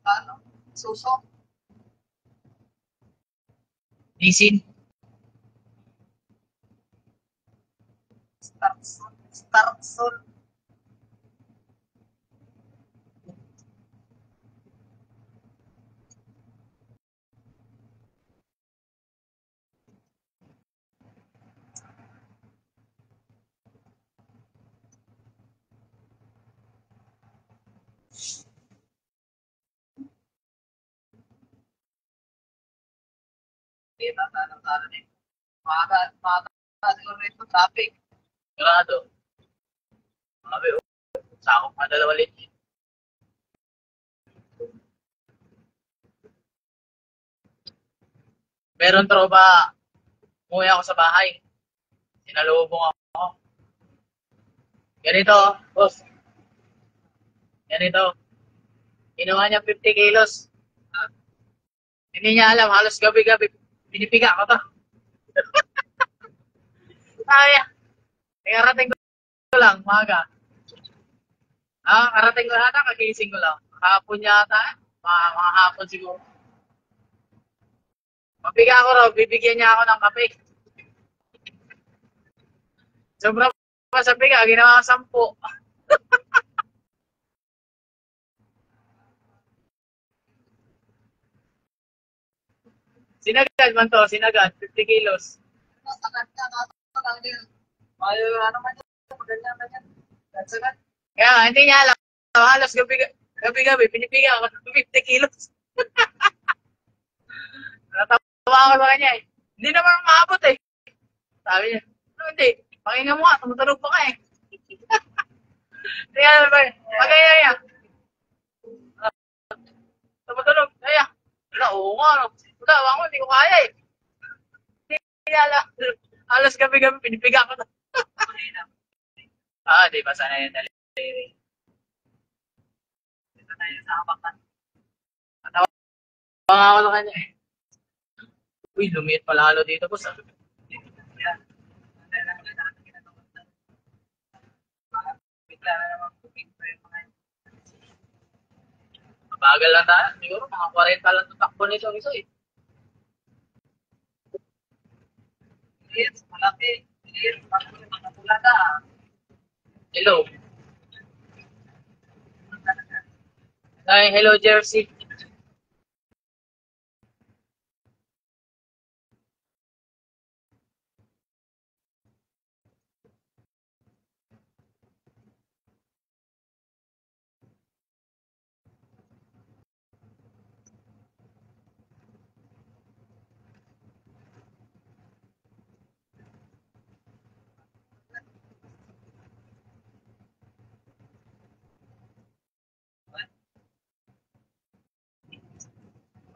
Ano? Suso? Nisin. Starkson. Hindi, tatanong din. Siguro ito topic. Grado. Sabi, sakop na 2 linya. Meron tropa, umuwi ako sa bahay. Sinalubong ako. Ganito, boss. Ganito. Ginawa niya 50 kilos. Hindi niya alam, halos gabi-gabi. Pinipiga ko to. Ay, karating ko lang, maga. Karating ko yata, kagising ko lang. Hapon yata, mga hapon siguro. Mapiga ako raw, bibigyan niya ako ng kape. Sobrang pa sa piga, ginawa ko 10. Sinagad man to, sinagad, 50 kilos. Sagad ka, lang din. Ayaw, ano man yun, ganyan. Sagad. Kaya hindi niya alam, halos gabi-gabi, pinipiga ako ng 50 kilos. Natawa ako sa kanya eh. Hindi naman maabot eh. Sabi niya, no, hindi, pakinga mo nga, tumutunog pa ka eh. Kaya naman, pagkaya niya. Tumutunog, kaya. Wala, oo nga, no. Wala, ako, hindi ko kaya eh. Hindi niya alam. Halos gabi-gabi, pinipiga ko. Di ba sana yung daliri? Dito tayo sa kapakan. Natawa nga ako sa kanya eh. Uy, lumiit pala halo dito, boss. Mabagal lang tayo. Siguro mga 40 lang tutakbo nito isa eh. Yes, malaki. Yes, mga tulada. Hello. Ay, hello, Jersey.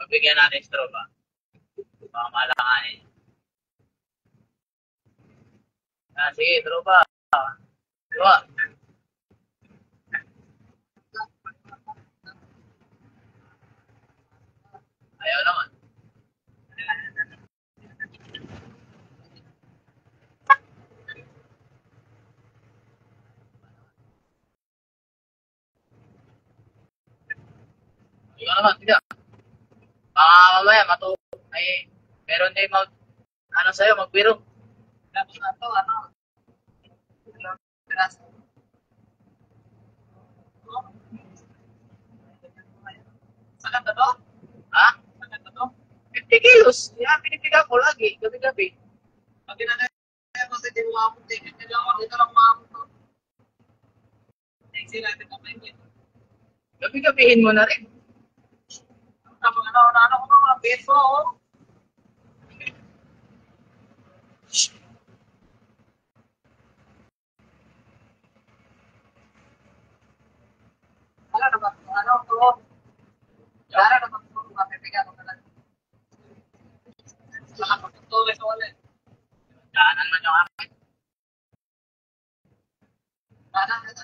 Pagbigyan natin straw ba? Baka malakanin. Sige, tropa. Diba? Ayaw naman. Ayaw naman, tidak. Mamaya, ay, meron na yung ano sa'yo, magbiro. Tapos na to, ano? Piraso. Sagad na to? Ha? Sagad na to? 50 kilos. Yan, pinipiga ko lagi, gabi-gabi. Pag ginagaya ko sa hindi mo maabot eh. Hindi lang ako, dito lang maabot to. Next natin na kayo. Gabi-gabihin mo na rin. Tapos ano ko na, walang beso, oh. Ano to? Wala na ba ito? Mapipiga ko talaga. Wala pa ito ulit. Daanan man yung akin. Wala na ito.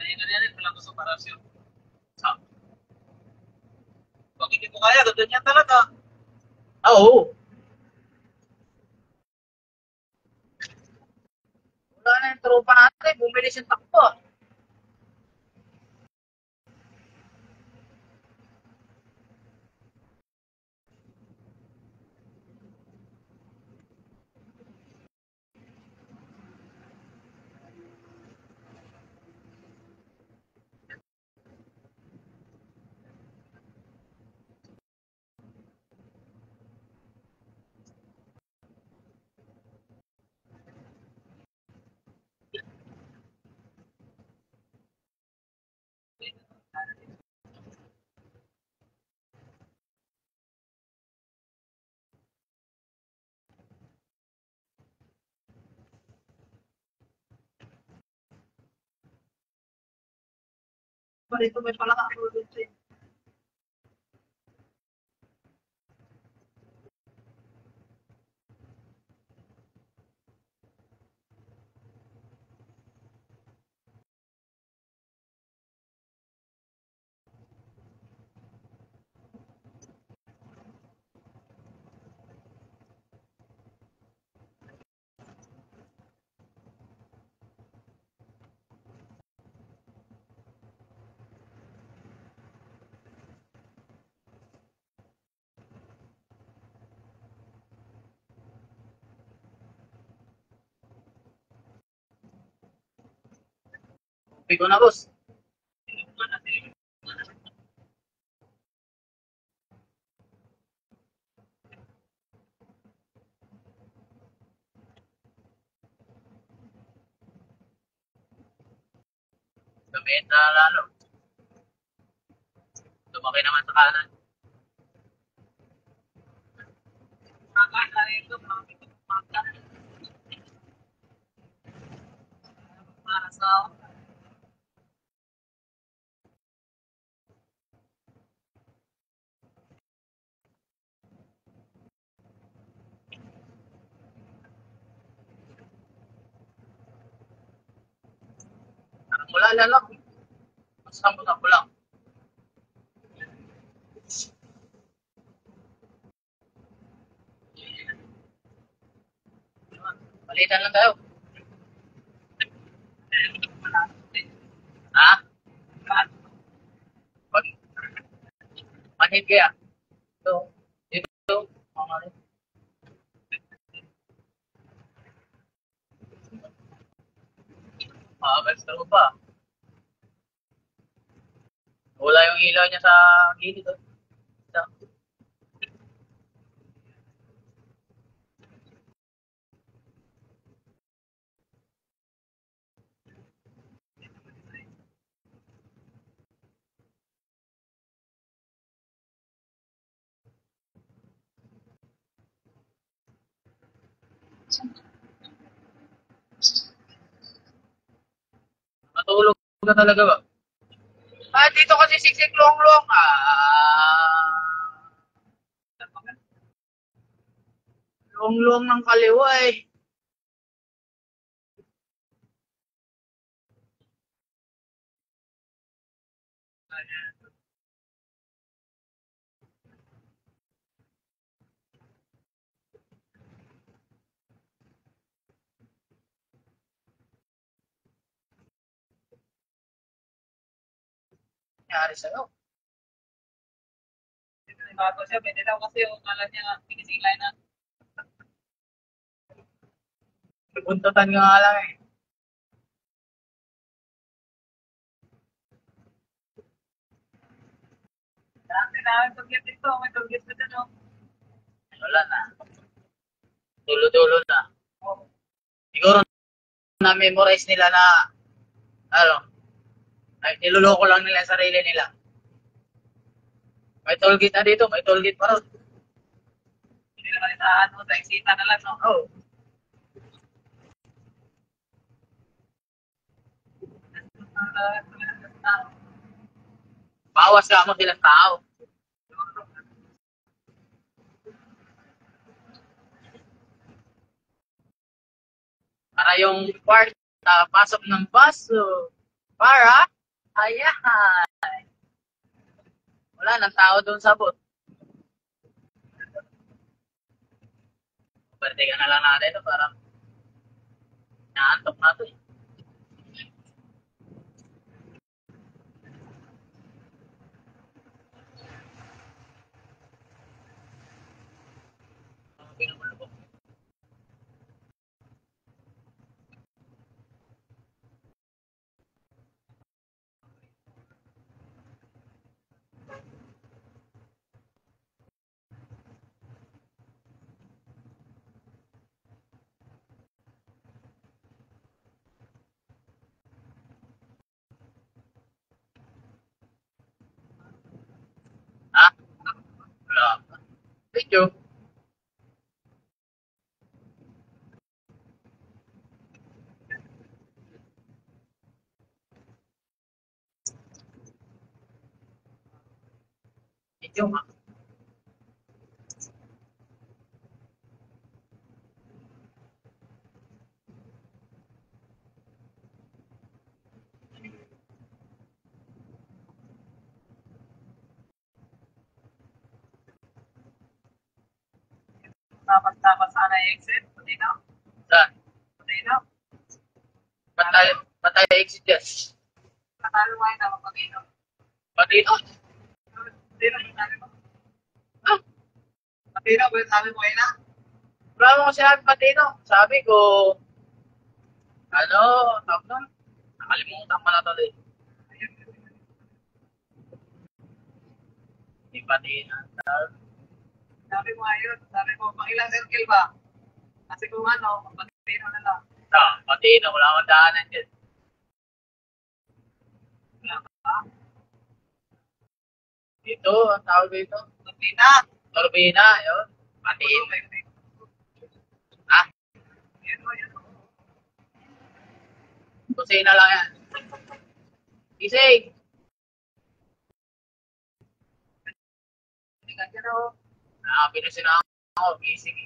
Ganyan, wala ko sa parasyon. Pag hindi mo kaya, ganyan talaga. Oo. Wala na yung tropa natin, bumili siyang takbo. Dito may pala ako dito. Uwi ko na, boss. Gamitin na lalo. Lumaki naman sa kanan. Wala na lang. Mas sambot lang. Palitan lang tayo. Ha? Pag manhid kaya. Ito. Dito. Mga gusto ko pa. Wala yung ilaw niya sa gilid. Ito. Matulog ka talaga ba? Dito kasi siksik long-long. Long-long ng kaliwa eh. Nangyari sa'yo. Bago siya, pwede daw kasi yung kala niya, pinisilay na. Buntutan ka nga lang eh. Dati na, tugit dito, may tugit na dito. Wala na. Tulo-tulo na. Siguro na-memorize nila na ano, ay niloloko lang nila ang sarili nila. May tollgate na dito, may tollgate pa rin. Hindi naman isahan mo, sa eksita na lang, no? Oh. Bawas ka mo silang tao. Para yung part na pasok ng baso. Para, ayan. Wala nang tao doon sa bot. Balikan na lang natin ito para naantok na ito eh. Ha? Wala. Video. Medyo nga. Tapos sana i-exit. Patino. Saan? Patino. Ba't tayo exit yan? Natalo mo yun ako patino. Patino? Patino yung sabi mo. Ah, Patino ba yung sabi mo yun na? wala mo sinabi patino. Sabi ko, ano, tawag doon? Nakalimutan ko na tuloy. Hindi patino. Sabi mo ayun. Sabi mo, pang ilang circle ba? Kasi kung ano, patino na lang. Patino, wala akong daanan dyan. Wala ka. Dito, ang tawag dito. Turbina. Turbina, yun. Patino. Ah, Yan o, yan o. kusina lang yan. Isig! Hindi ka dyan o. Pinusina ako, isig.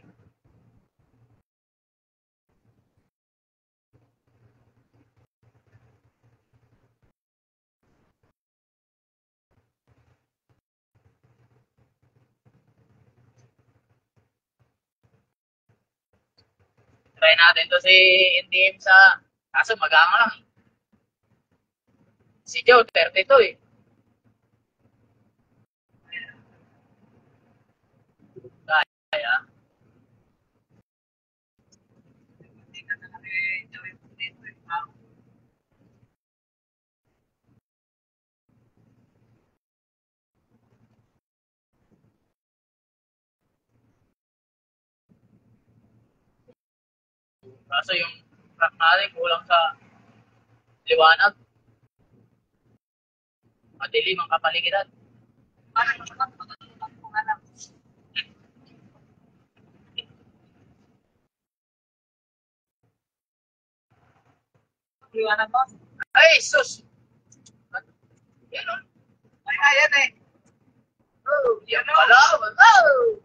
Try natin to si NTM sa... Kaso magama lang. Si Joe, 32 eh. Kaya. Hindi ka na kami gawin dito eh. Kaso yung track natin kulang sa liwanag. Madilim ang kapaligiran. Parang matutulog kung alam. Liwanag mo? Ay, sus! Yan o. Ay, ayan eh. Oh, yan pala. Oh!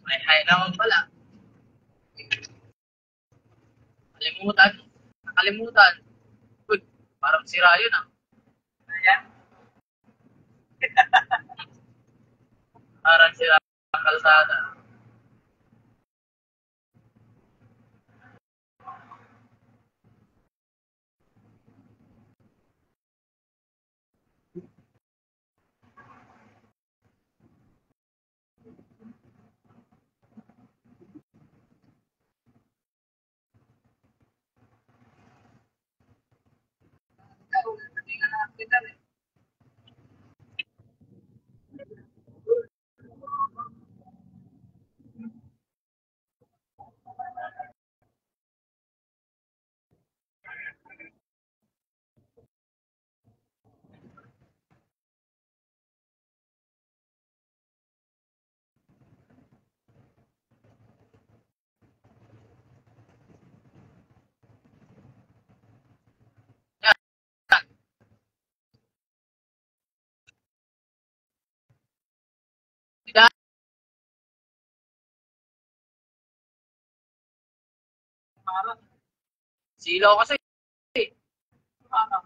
Ay, hay naman pala. Nakalimutan. Nakalimutan. Uy, parang sira yun ah. Ayan. Parang sira ang kalsada. Hindi ka na kita eh. Yan. Yan. Parang, Silaw kasi. parang.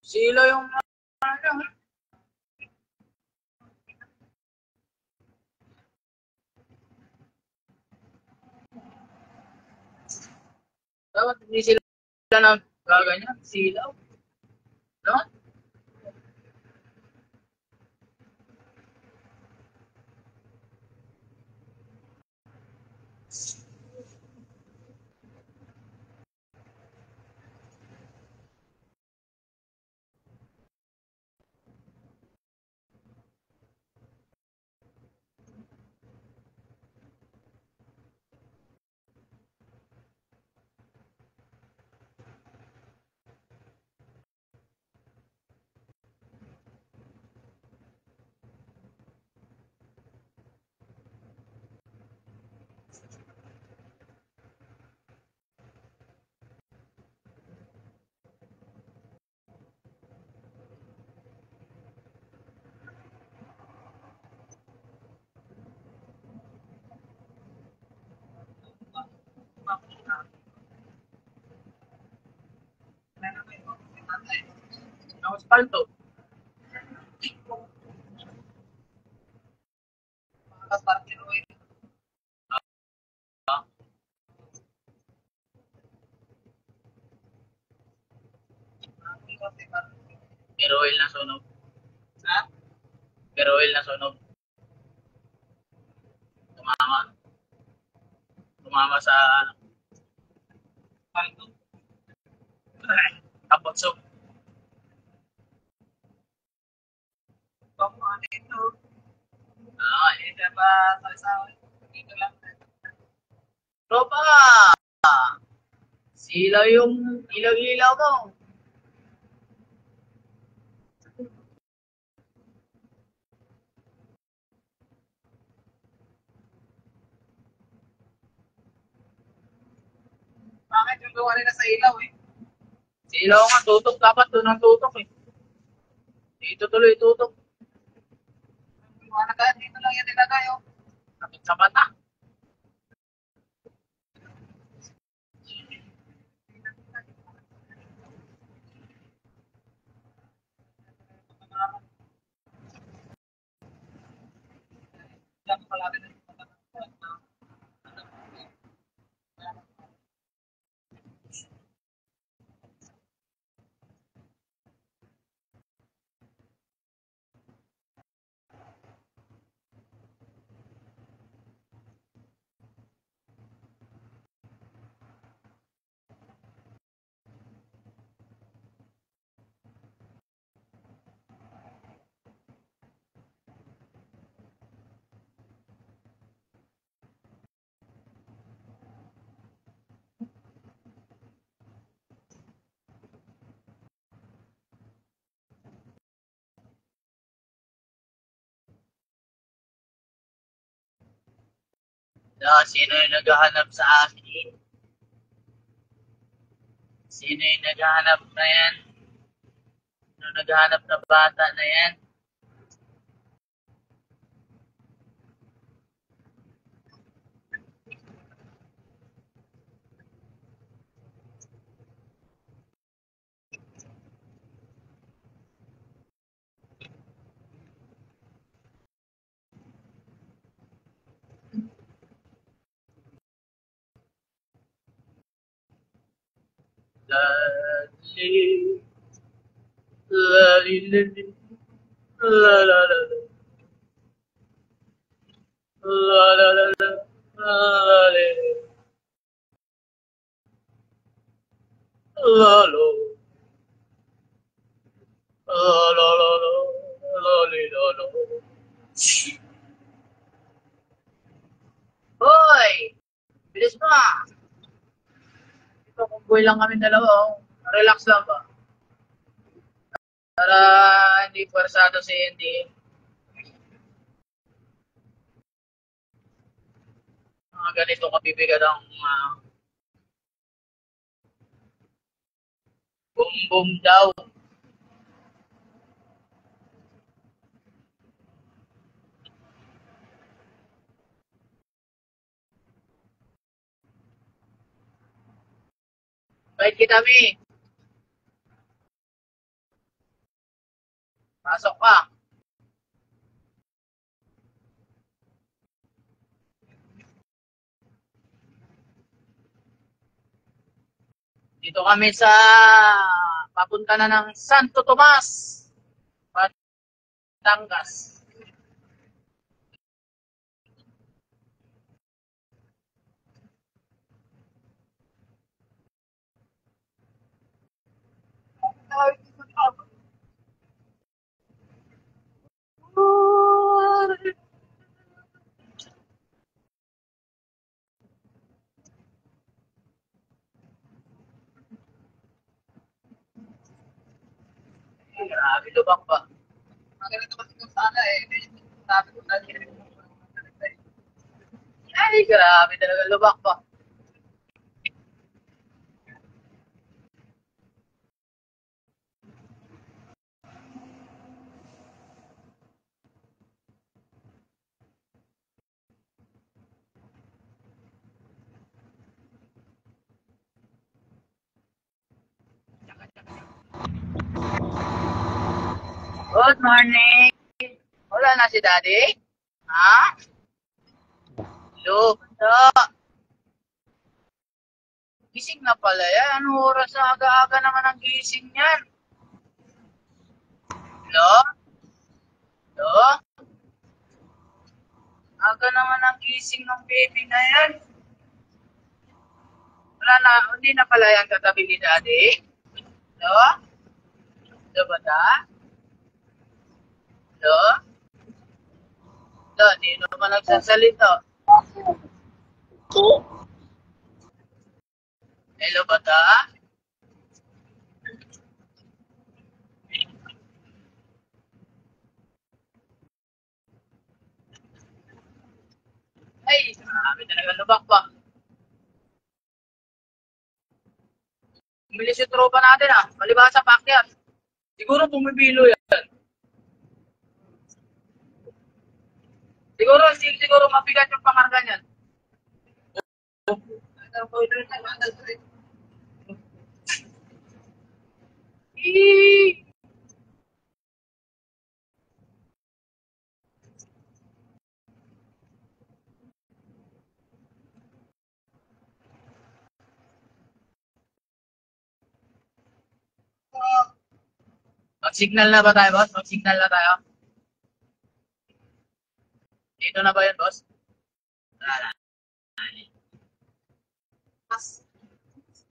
Silaw yung ano. Dapat hindi sila na gaganyan. Silaw. No? palto. Makas parang tinuloy. Ah, pero oil na sunog. Ha? Pero oil na sunog. Tumama. Tumama sa Palto. kapotso. Baka ano ito. Ah, Hindi ba sasawa? Dito lang. tropa! Silaw yung ilaw-ilaw mo. Bakit yung gawa nila sa ilaw eh? Silaw nga, tutok. Dapat doon ang tutok eh. Dito tuloy tutok. Liwanag ka, dito lang yan nilagay oh. Sakit sa mata. Dapat palagi na yung Sino yung naghahanap sa akin? Sino yung naghahanap na yan? Sino naghahanap na bata na yan? Lali, lali, lali, la la la la, la la la la, lali, la lo, la la la la, lali la lo. Hoy! Bilis mo ah! Ito, kumboy lang kami dalawa oh. Relax lang ba? Para hindi pwersado si Andy. Mga ganito kabibigat ang boom boom daw. Bait kita, Mi. Pasok ka. Dito kami sa papunta na ng Santo Tomas, Batangas. Grabe, lubak pa. Maganda kasi kung sana eh. Sabi ko na Ay, grabe talaga, lubak pa. Good morning. Wala na si Daddy? Ha? Hello, bata. Gising na pala yan. Anong oras na aga-aga naman ang gising yan? Hello? Hello? Aga naman ang gising ng baby na yan. Wala na, hindi na pala yan katabi ni Daddy? Hello? Hello, bata? Hello? Hello, hindi naman nagsasalita. Hello, bata? Ay, marami talaga lubak pa. Umilis yung tropa natin Palibasa sa pakyat. Siguro bumibilo yan. Siguro mabigat yung pangarga niyan. Mag-signal na ba tayo, boss? Mag-signal na tayo. Dito na ba yun, boss?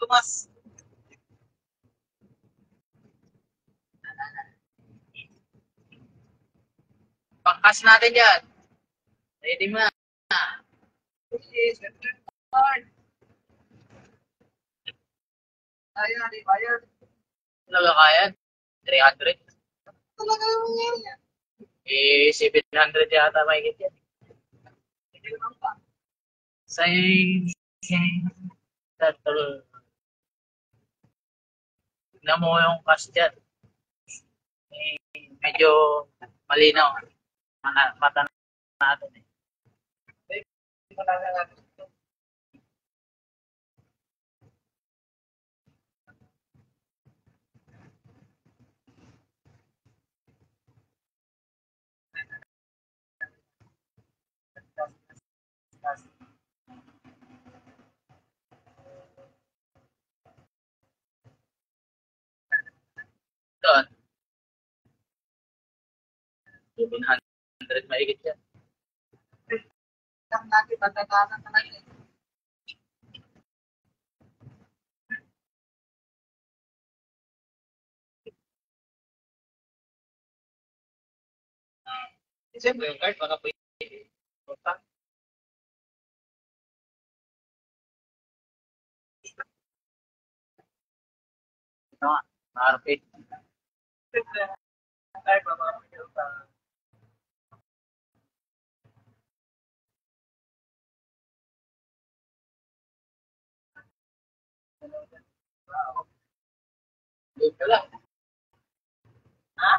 Tumas. Pangkas natin yan. Ready mo na. Bayad. Talaga kaya? 300? Talaga yan. 700 yata mahigit yan. Say, tatlo. Tignan mo yung cash dyan. Medyo malinaw. Mata natin eh. Doon. 700 mahigit yan. Lang natin, matagalan na lang. Siyempre yung card, baka pwede. No, RP. Doon ka lang. Ha?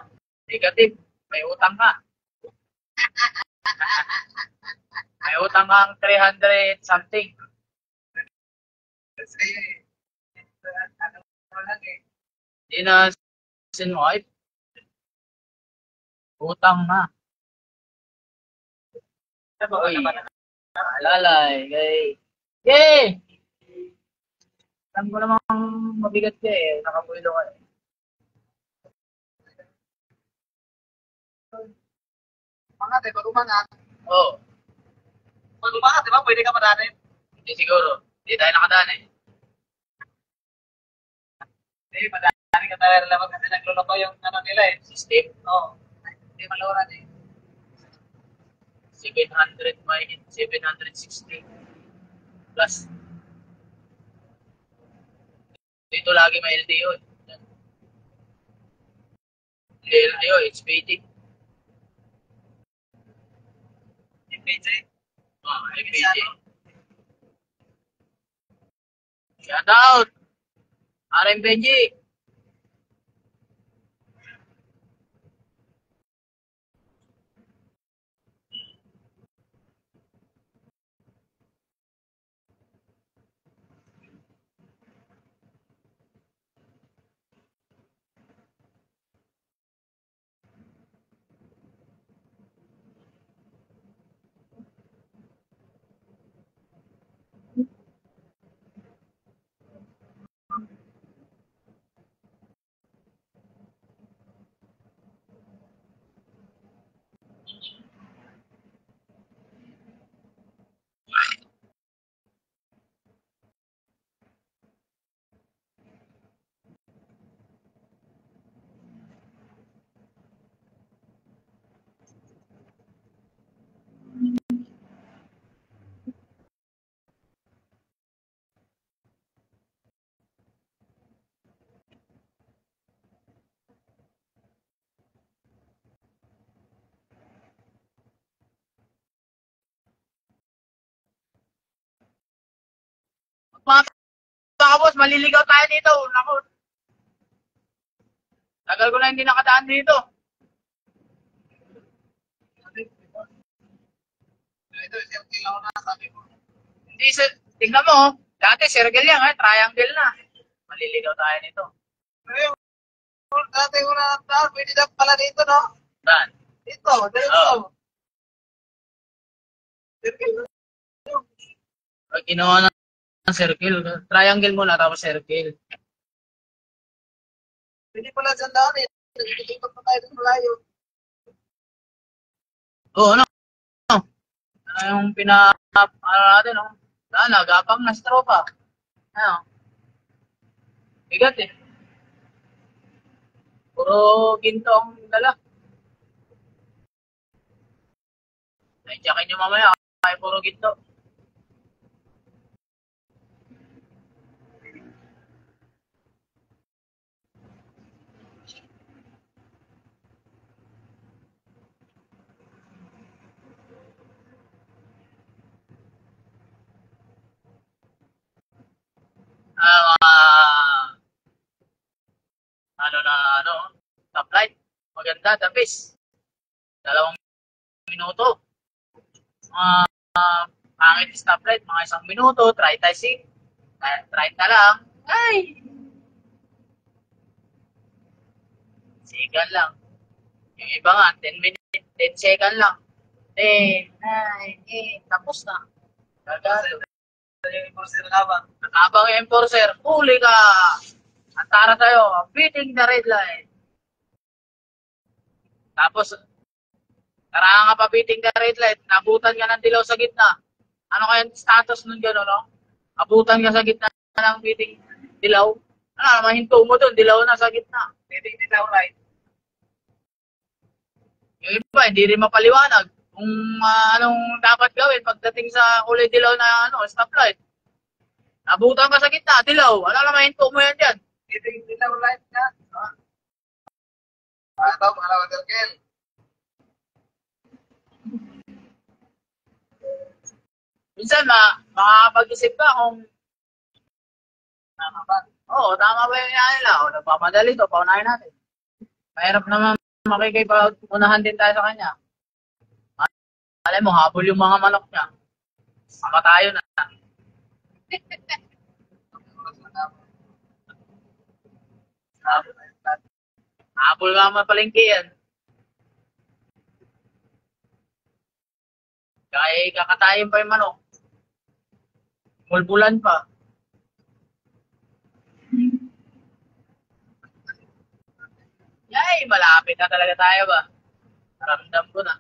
Negative. May utang ka. May utang kang 300 something. Kasi, ano lang eh. Hindi na sinwipe. Utang na. Uy. Lalay. Yay! Alam ko namang mabigat ka eh. Nakabuelo ka eh. Mga pag umangat. Oo. Pag umangat, di ba? Pwede ka madanin. Hindi siguro. Hindi tayo nakadaan eh. Hindi, madanin ka tayo lang kasi nagluloko yung ano nila eh. System. Oo. Hindi maluran eh. 700 mahigit. 760. Plus. Dito lagi may LTO eh. LTO, HPT. MPJ. MPT. Shout out! RM Benji! Baka boss, maliligaw tayo dito. Naku, tagal ko na hindi nakadaan dito. Ito, circle ako na, sabi ko. Hindi, tingnan mo. Dati circle yan, triangle na. Maliligaw tayo nito. Ayun, dati ko na nagdaan, pwede na pala dito, no? Saan? Dito, dito. Circle. Pag ginawa ng circle, triangle muna tapos circle. Pwede pala dyan daan eh. Nagtitikot pa tayo ng malayo. Oo, ano? Ano yung ano natin, no? Nagapang na sa tropa. Ano? Bigat eh. Puro ginto ang dala. Ay, tsakin nyo mamaya. Ay, puro ginto. Stoplight. Maganda, tapis. 2 minuto. Pangit stoplight, mga 1 minuto, try na lang. Ay! Sigan lang. Yung iba nga, 10 minutes, 10 second lang. 10, 9, 8, tapos na. Gagalo. Yung enforcer habang. Nakabang yung enforcer, huli ka! Antara tayo, beating the red light. Tapos, tara nga pa beating the red light, nabutan ka ng dilaw sa gitna. Ano kaya yung status nun gano'n, no? Abutan ka sa gitna ng beating dilaw. Ano, mahinto mo dun, dilaw na sa gitna. Beating dilaw light. Yung iba, hindi rin mapaliwanag kung anong dapat gawin pagdating sa kulay dilaw na stoplight. Nabutan ka sa gitna, dilaw. Ano na mahinto mo yan dyan? Beating dilaw light na. Ito, pangalawa circle. Minsan, makakapag-isip ka kung Tama ba? oo, tama ba yung nila? O, nagpamadali to, paunahin natin. Mahirap naman makikipag-unahan din tayo sa kanya. Alam mo, habol yung mga manok niya. Saka tayo na. Habol nga mapalengke yan. Kaya kakatayin pa yung manok. Bulbulan pa. Yay, malapit na talaga tayo ba? Ramdam ko na.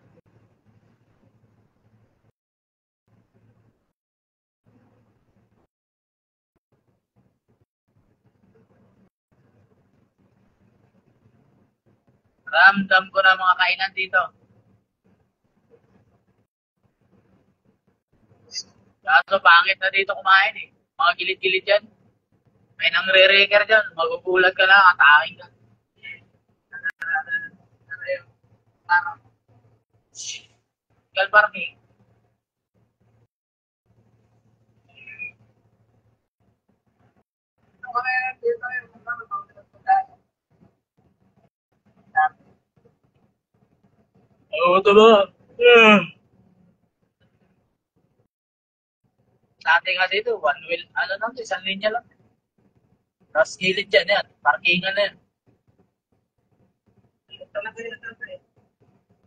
Ramdam ko na mga kainan dito. Kaso pangit na dito kumain eh. Mga gilid-gilid dyan. May nangre-reker dyan. Magugulat ka na, atakin ka. Gal parking. Oo, ito ba? Sa ating nga dito, one wheel, ano lang, isang linya lang. Tapos gilid dyan yan, parkingan na yan.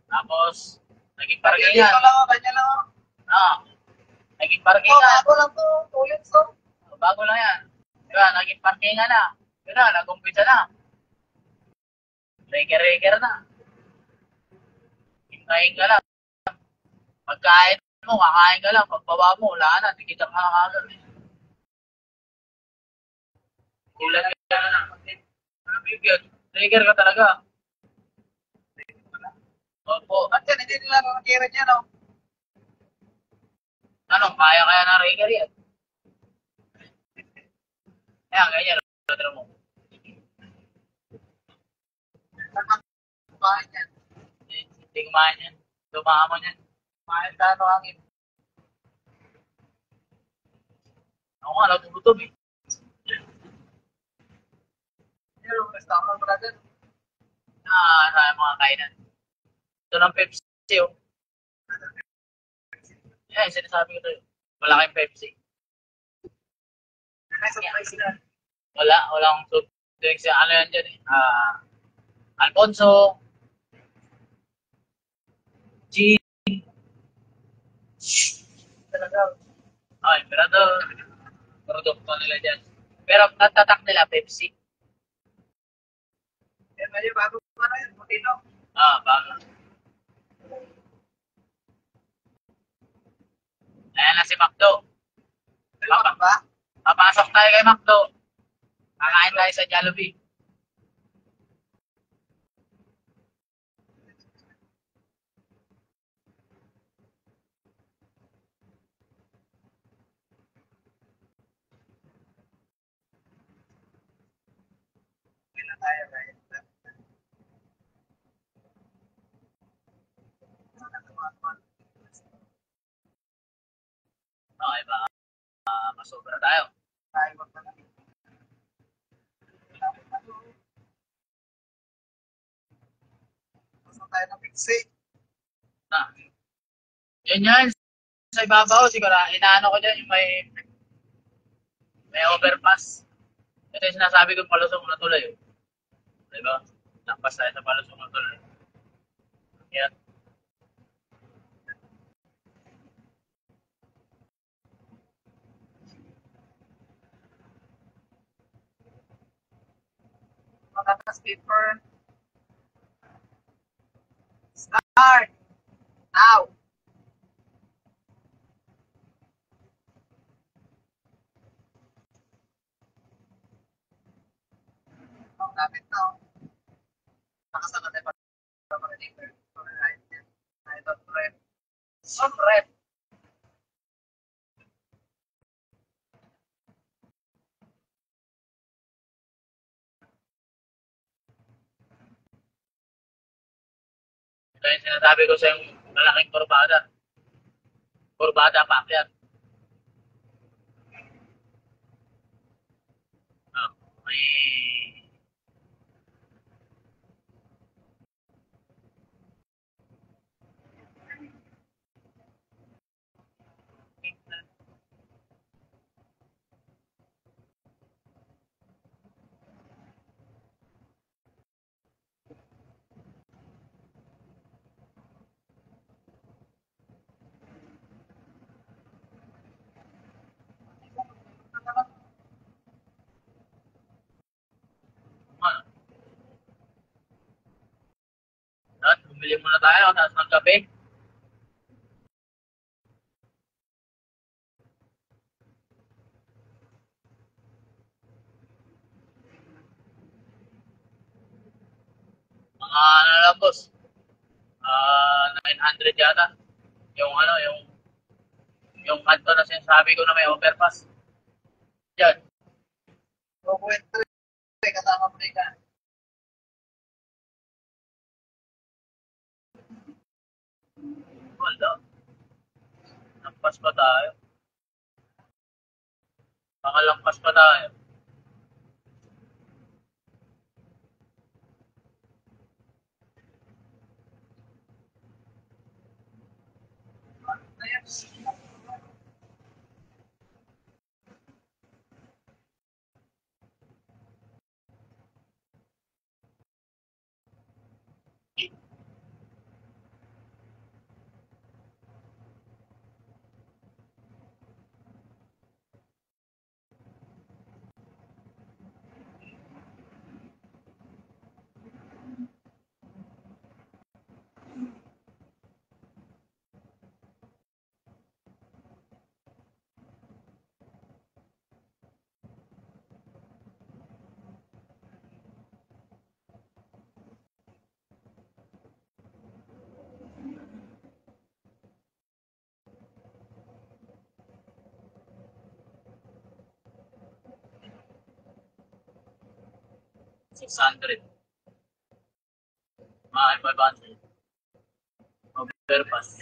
Tapos, naging parkingan. Dito lang ako, kanya lang ako. Naging parkingan. Bago lang to, 2 years to. Bago lang yan. Diba, naging parkingan na. Yun na, nag-umpisa na. Reker-reker na. Hintayin ka lang. Pagkain mo, kakain ka lang. Pagbaba mo, wala na. Tigitan ka na kagad. Ulan ka na. Ano bigyan? Reker ka talaga. Opo. At yan, hindi nila nakakira niya, no? Ano, kaya na reker yan. Ayan, ganyan. Ano mo? Kumain yan. Hindi kumain yan. Dumama yan. Kumain ka, no, hangin. Ako nga, nagugutom eh. Pero, restaurant pala dyan. Sa mga kainan. Ito ng Pepsi oh. Sinasabi ko to. Malaking Pepsi. Ay, surprise na. Walang soft drinks. Ano yan dyan eh? Alfonso, G, Talaga. Emperador, produkto nila dyan. Pero ang tatak nila, Pepsi. Eh, medyo bago pa na yun. Putino. Bago. Ayan na si Macdo. Dalawa ka ba? Papasok tayo kay Macdo. Kakain tayo sa Jollibee. Hindi na tayo, right? Okay ba? Masobra tayo. Tayo ba pala? Gusto tayo ng pixie. Yun yan. Sa ibabaw, siguro, inaano ko dyan yung may overpass. Ito yung sinasabi ko palusong na tulay. Diba? Lampas tayo sa palusong na tulay. Yan. Matatas paper. Start! Now! Ang lapit na. Nakasama tayo para marinig. I don't rep. Some rep. Ito yung sinasabi ko sa yung malaking kurbada. Kurbada paakyat. May at bumili muna tayo tapos ng gabi. Mga ano lang boss. 900 yata. Yung kanto na sinasabi ko na may overpass. Yan. Kukwento kasama mo rin ka. Wala. Lampas pa tayo. Makalampas pa tayo. $600. Mga 500. Overpass.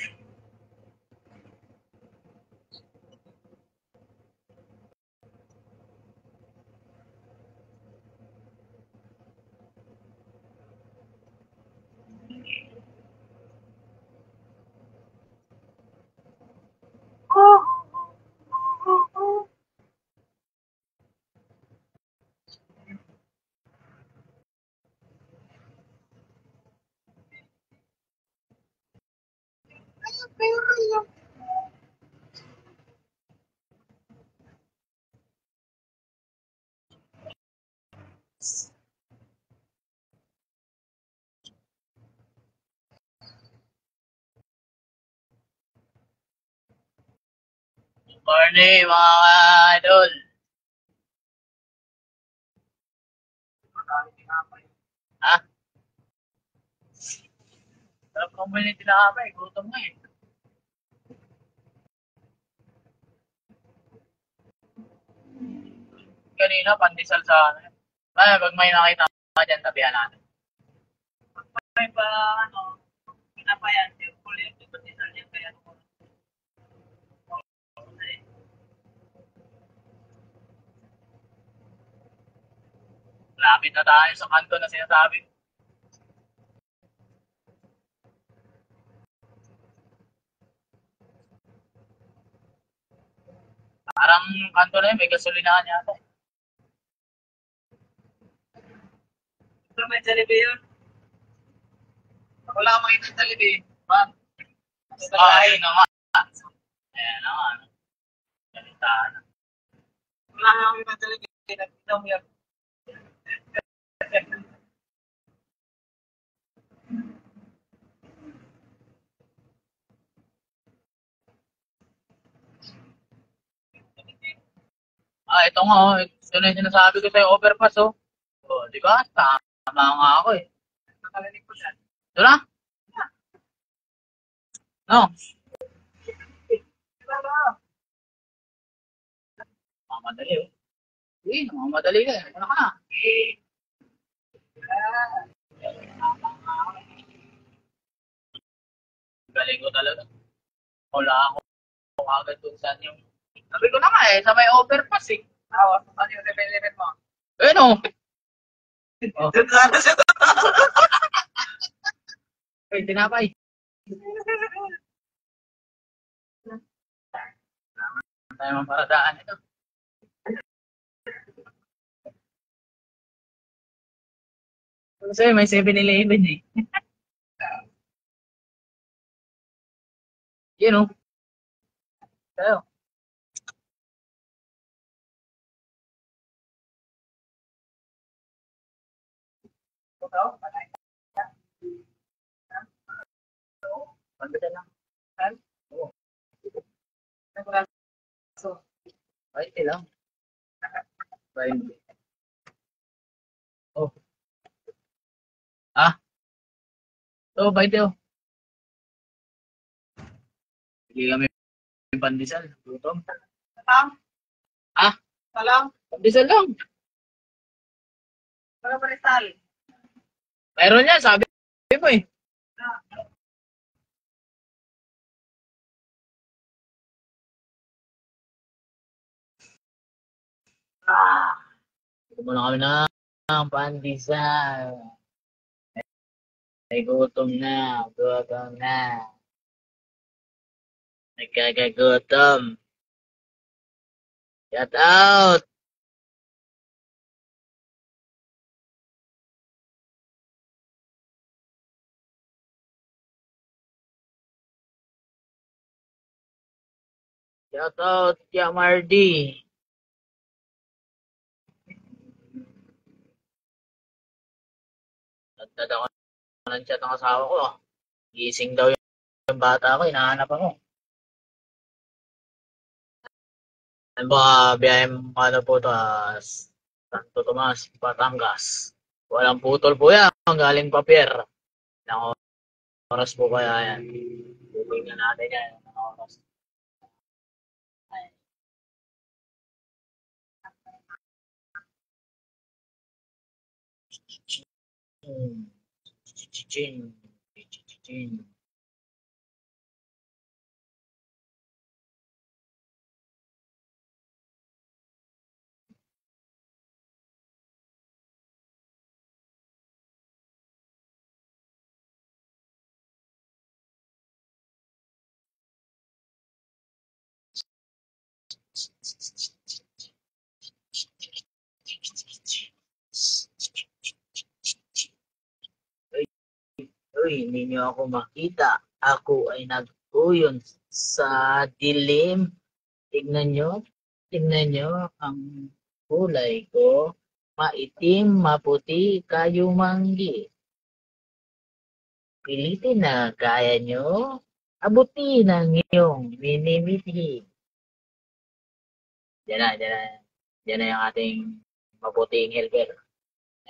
Morning, mga idol. Ha? Sarap kang muli tinakapay. Gutom nga eh. Kanina, pandesal sa ano. Ay, pag may nakita ka dyan, tabihan natin. Pag may pa, pinapayan, yung huli yung pandesal niya, kaya lapit na tayo sa kanto na sinasabi. Parang kanto na yun, may gasolinahan yata. Ito may Jollibee yun. Wala makita sa libi. Ma'am. Ayun na nga. Ayan na nga. Galintaan na. Wala nga makita sa libi. Nagkita mo yan. Ito nga, oh. Ito na yung sinasabi ko sa'yo, overpass, oh. Oh, di ba? Tama nga ako, eh. Nakalinig ko siya. Ito na? No? Mamadali, oh. Hindi, mamadali ka, eh. Ano ka na? Galing ko talaga. Wala ako agad kung saan yung... Sabi ko na nga, eh. Sa may overpass, eh. Ano yung level mo? Ayun, oh. Oh. Ano siya? Ay, tinapay. Tayo mang paradaan ito. Kasi may 7-Eleven eh. Yun oh. Tayo. Pagdala lang. Oo. Ay, lang. 20. Oh. Ah? Oh, 20 oh. Hindi kami pandesal. Gutom. Salang? Ah? Salang? Pandesal lang. Wala pa rin. Mayroon yan, sabi mo eh. Gutom na kami ng pandesal. Ay, gutom na. Gutom na. Nagkagagutom. Shout out! Shout out, Tia Mardy. Nagtad ako ng chat ng asawa ko. Gising daw yung bata ko. Hinahanap ako. Ano ba, biyayang ano po to, Santo Tomas, Batangas. Walang putol po yan. Galing papier. Ilang oras po kaya yan. Bubing na natin yan. Ilang oras. Uy, hindi niyo ako makita. Ako ay nag-uyon sa dilim. Tignan nyo ang kulay ko. Maitim, maputi, kayumanggi. Pilitin na kaya nyo. Abutin ang iyong minimiti. Diyan na, diyan na. Diyan na yung ating maputing helper.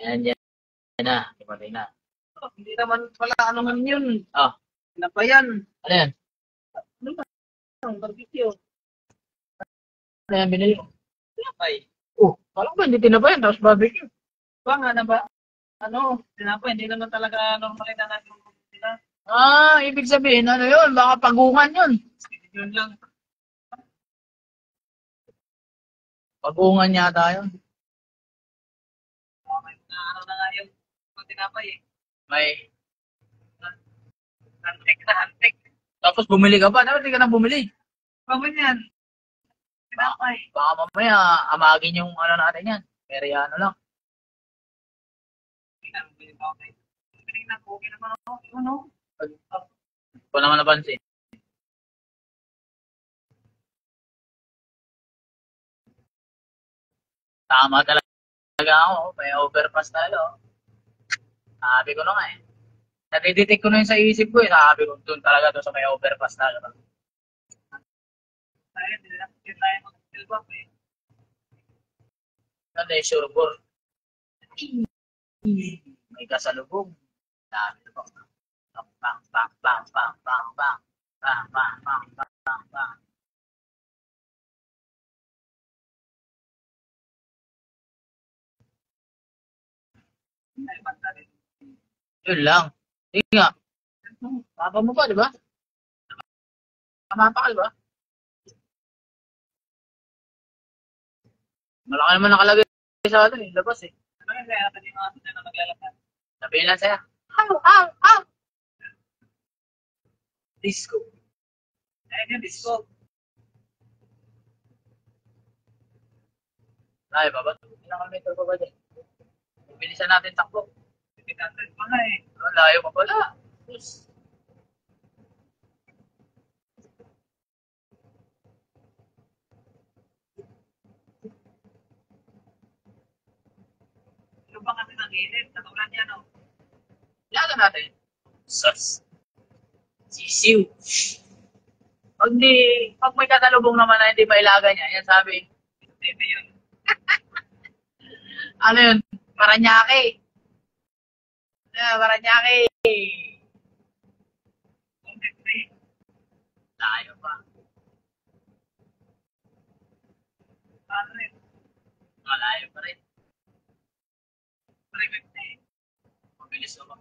Ayan, diyan na. Diyan na. Oh, hindi naman pala ano man yun. Oh, Ano pa yan? ano yan? Ano ba? Ang barbecue. Ano yan binili mo? Tinapay. Oh, parang ba hindi tinapay yan, tapos barbecue. Ba nga na ba? Ano? Tinapay, hindi naman talaga normal na natin sila. Ah, ibig sabihin, ano yun? Baka pagungan yun. Yun lang. Pagungan yata yun. Okay, na ano na nga yung tinapay eh. May, Antik na antik. tapos bumili ka pa. Dapat hindi ka na bumili. Pagod yan. Tinapay. Baka mamaya amagin yung ano natin yan. Pero ano lang. Hindi na bumili pa ako. Hindi na okay naman ako. Ano? Ko naman napansin. Tama talaga ako. May overpass tayo. Sabi ko na nga eh. Nadidetect ko na yun sa isip ko eh. Sabi ko doon talaga doon sa may overpass talaga. Tayo, hindi na tayo mag-silbap eh. Ano eh, sure board. May kasalubong. Sabi ko. Bang, bang, bang, bang, bang, bang, bang. Bang, bang, bang, bang, bang, bang. Ay, basta rin. Yun lang. Hindi nga. Papa mo pa, di ba? Tama pa ka, di ba? Malaki naman nakalagay sa atin eh. Labas eh. Ano yung kaya natin yung mga ato na maglalakad? Sabihin lang sa'yo. Ow, ow, ow! Disco. Ayun yung disco. Ay, baba. Ilang kilometer pa ba dyan? Bilisan natin takbo. 800 pa nga eh. Oh, layo pa pala. Yes. Yung pa kasi ng init. Katulad yan oh. Ilagan natin. Sus. Sisiw. Pag may kasalubong naman na hindi mailagan niya, yan sabi, Bebe yun. ano yun? Paranaque. Paranaque. Layo pa. Ano rin? Malayo pa rin. Private na eh. Mabilis naman.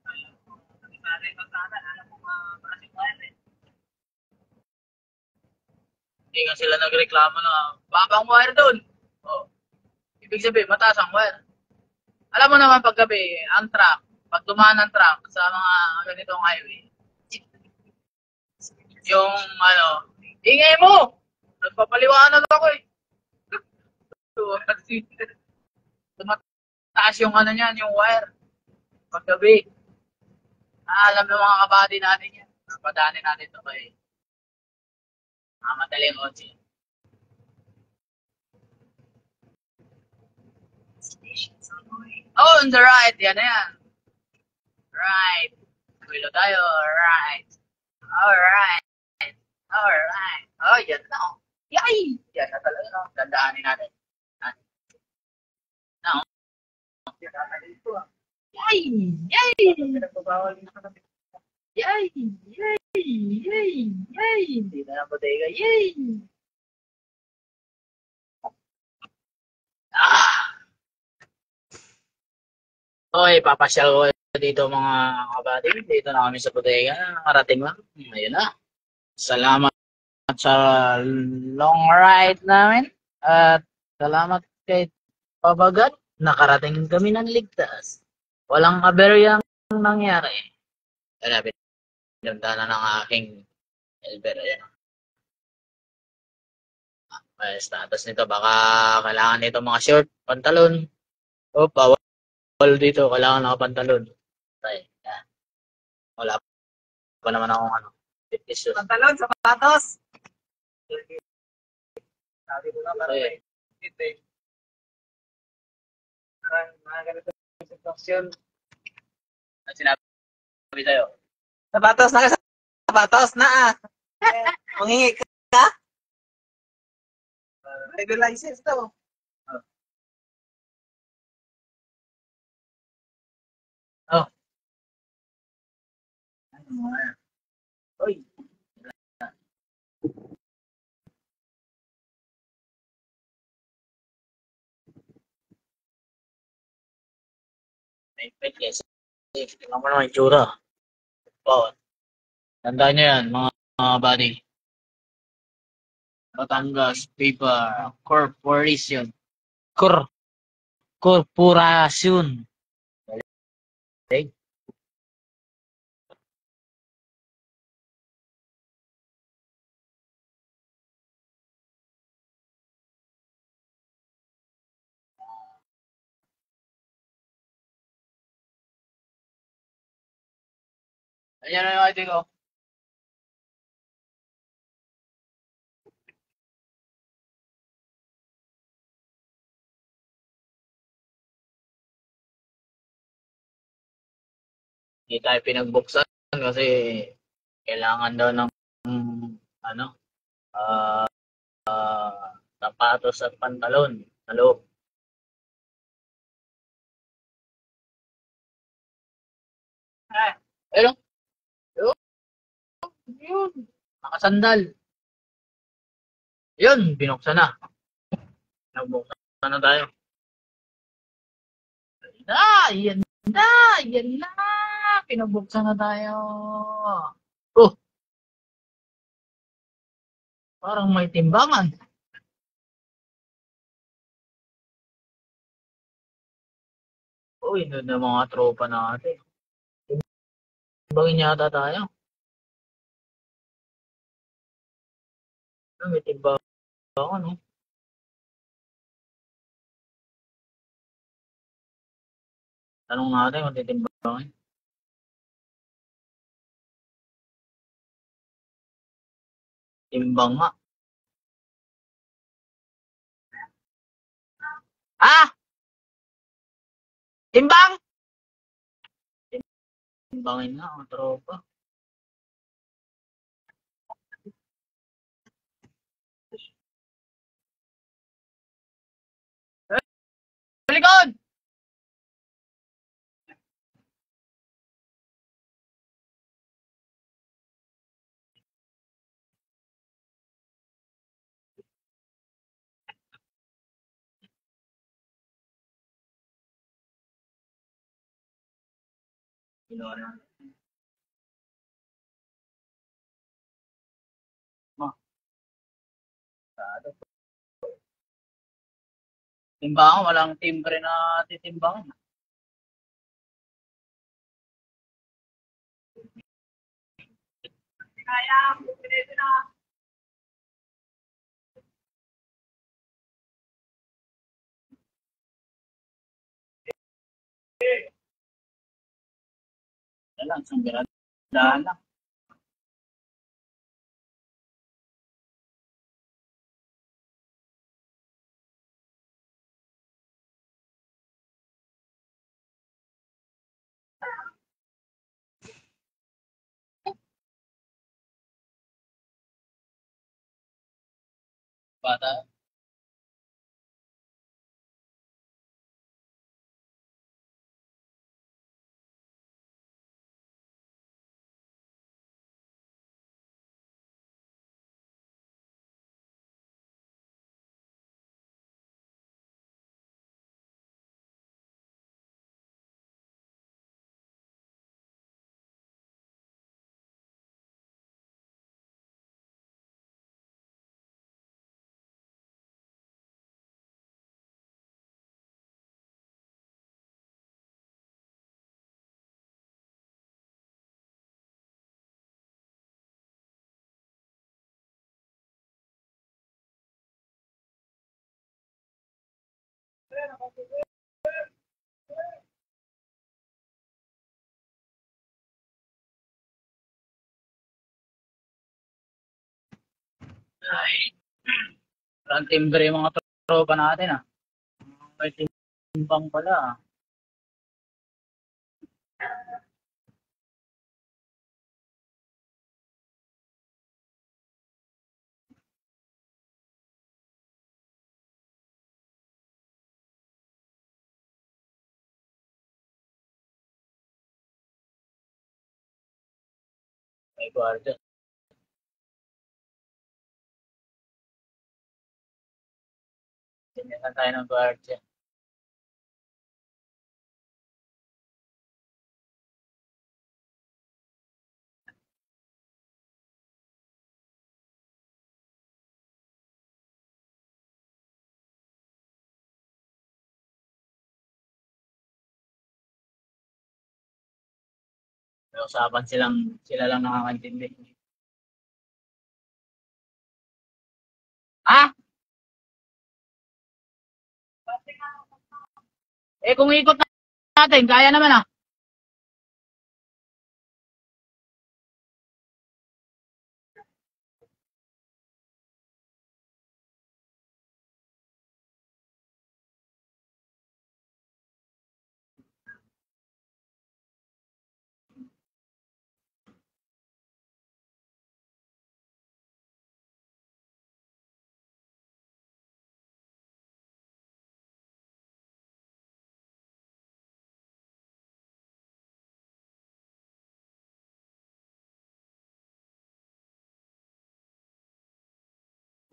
Kasi sana yung pagkana. Alam mo maasing wire eh. Hindi nga sila nagreklamo na babang wire doon. Oh. Ibig sabihin, mataas ang wire. Alam mo naman paggabi, ang truck, pag dumaan ng truck sa mga ganitong highway, yung ano, ingay mo! Nagpapaliwanag ako eh. Tumataas yung ano niyan, yung wire. Paggabi. Alam ng mga kabady natin yan. Padaanin natin ito kay madaling otsi. Oh, on the right. Yan na yan. Right. Wilo tayo. Right. Alright. Alright. Oh, yan na. Oh. Yay! Yan na talaga. No? Tandaanin natin. No. Yay! Yay! Yay! Yay! Yay! Yay! Hindi na ng bodega. Yay! Ah! Okay, papasyal ko dito mga kapatid. Dito na kami sa bodega. Nakarating lang. Ayun na. Salamat sa long ride namin. At salamat kay Pabagat. Nakarating kami ng ligtas. Walang aberyang nangyari. Kaya pinagdala ng aking helper. Ayan. Status nito. Baka kailangan nito mga short, pantalon. O, bawal dito. Kailangan nakapantalon. Okay. Wala pa naman akong ano. Pantalon, sapatos. Sabi ko Okay. Parang mga ganito yung sitwasyon. Ano sinabi sa'yo? Sapatos na ka, sapatos na ah. Mangingi ka? Regular license to. Oh. Ano nga? Uy. May pet kasi. Tingnan mo naman yung tsura. Oh. Tandaan nyo yan, mga buddy. Batangas Paper Corporation. Corporation. Okay? Ayan na yung ID ko. Hindi tayo pinagbuksan kasi kailangan daw ng ano, ah sapatos at pantalon sa loob. Pero, yun, yun, nakasandal. Yun, binuksan na. Nagbuksan na tayo. Yan na, yan na. Pinabuksan na tayo. Oh, parang may timbangan. Uy, doon na mga tropa natin. Timbangin yata tayo. May timbangan, no? Tanong natin kung titimbangin. Timbang nga. Ah! Timbang! Timbangin nga, mga tropa. Likod! Ginawa na. Timbangan, walang timbre na titimbangan. Kaya, pinito na. Yan lang, sanggaradahan lang. Bata. Ay, Walang timbre yung mga tropa natin ah. May timbang pala ah. May gwardiya. Tingnan tayo ng gwardiya. May usapan sila lang nakakaintindi. Ah! Eh kung ikot natin, kaya naman ah.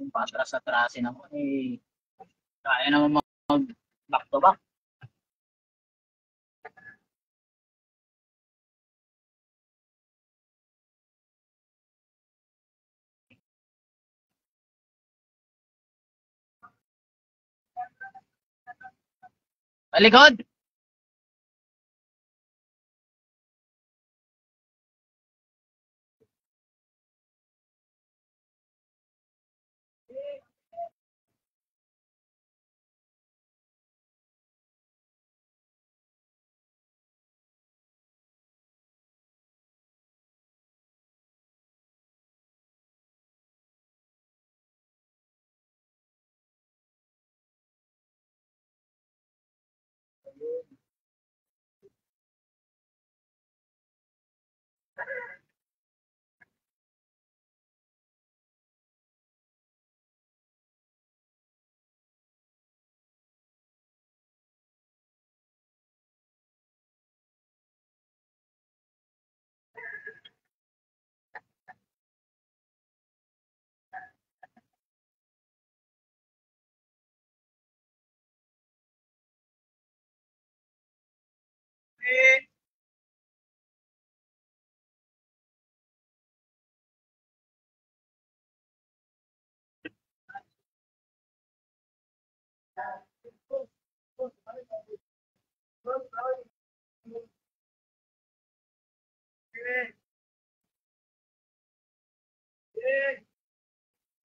Kung patras-atrasin ako, eh, kaya naman mag back to back. Malikod!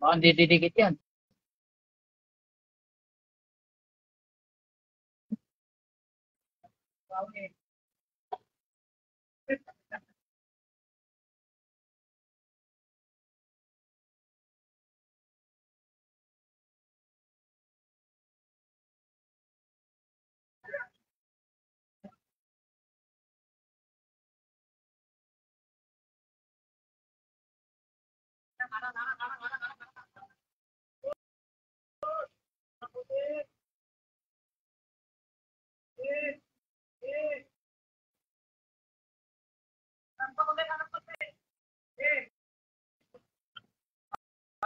Baka hindi didikit yan.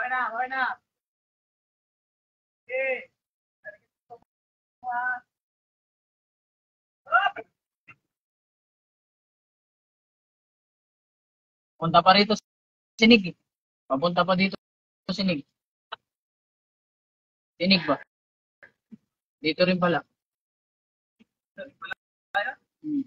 Okay na, okay na. Punta pa rito sinig. Papunta pa dito sinig. Sinig ba? Dito rin pala. Hmm.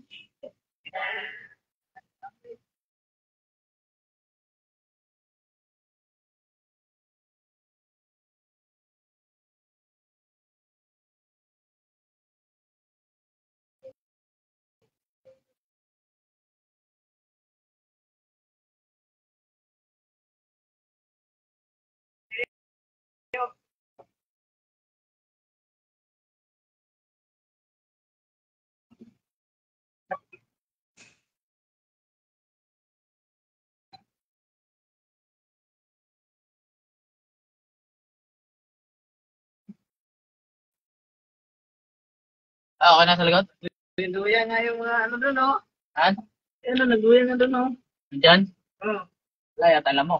Ah, okay na sa likod? Duyan nga yung mga ano doon, oh. Han? Ano, nagduyan nga doon, oh. Diyan? Oh. Wala yata alam mo.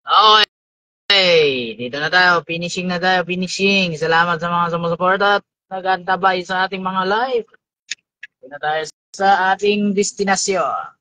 Okay. Dito na tayo. Finishing na tayo. Finishing. Salamat sa mga sumusuporta at nag-antabay sa ating mga live. Dito na tayo sa ating destinasyon.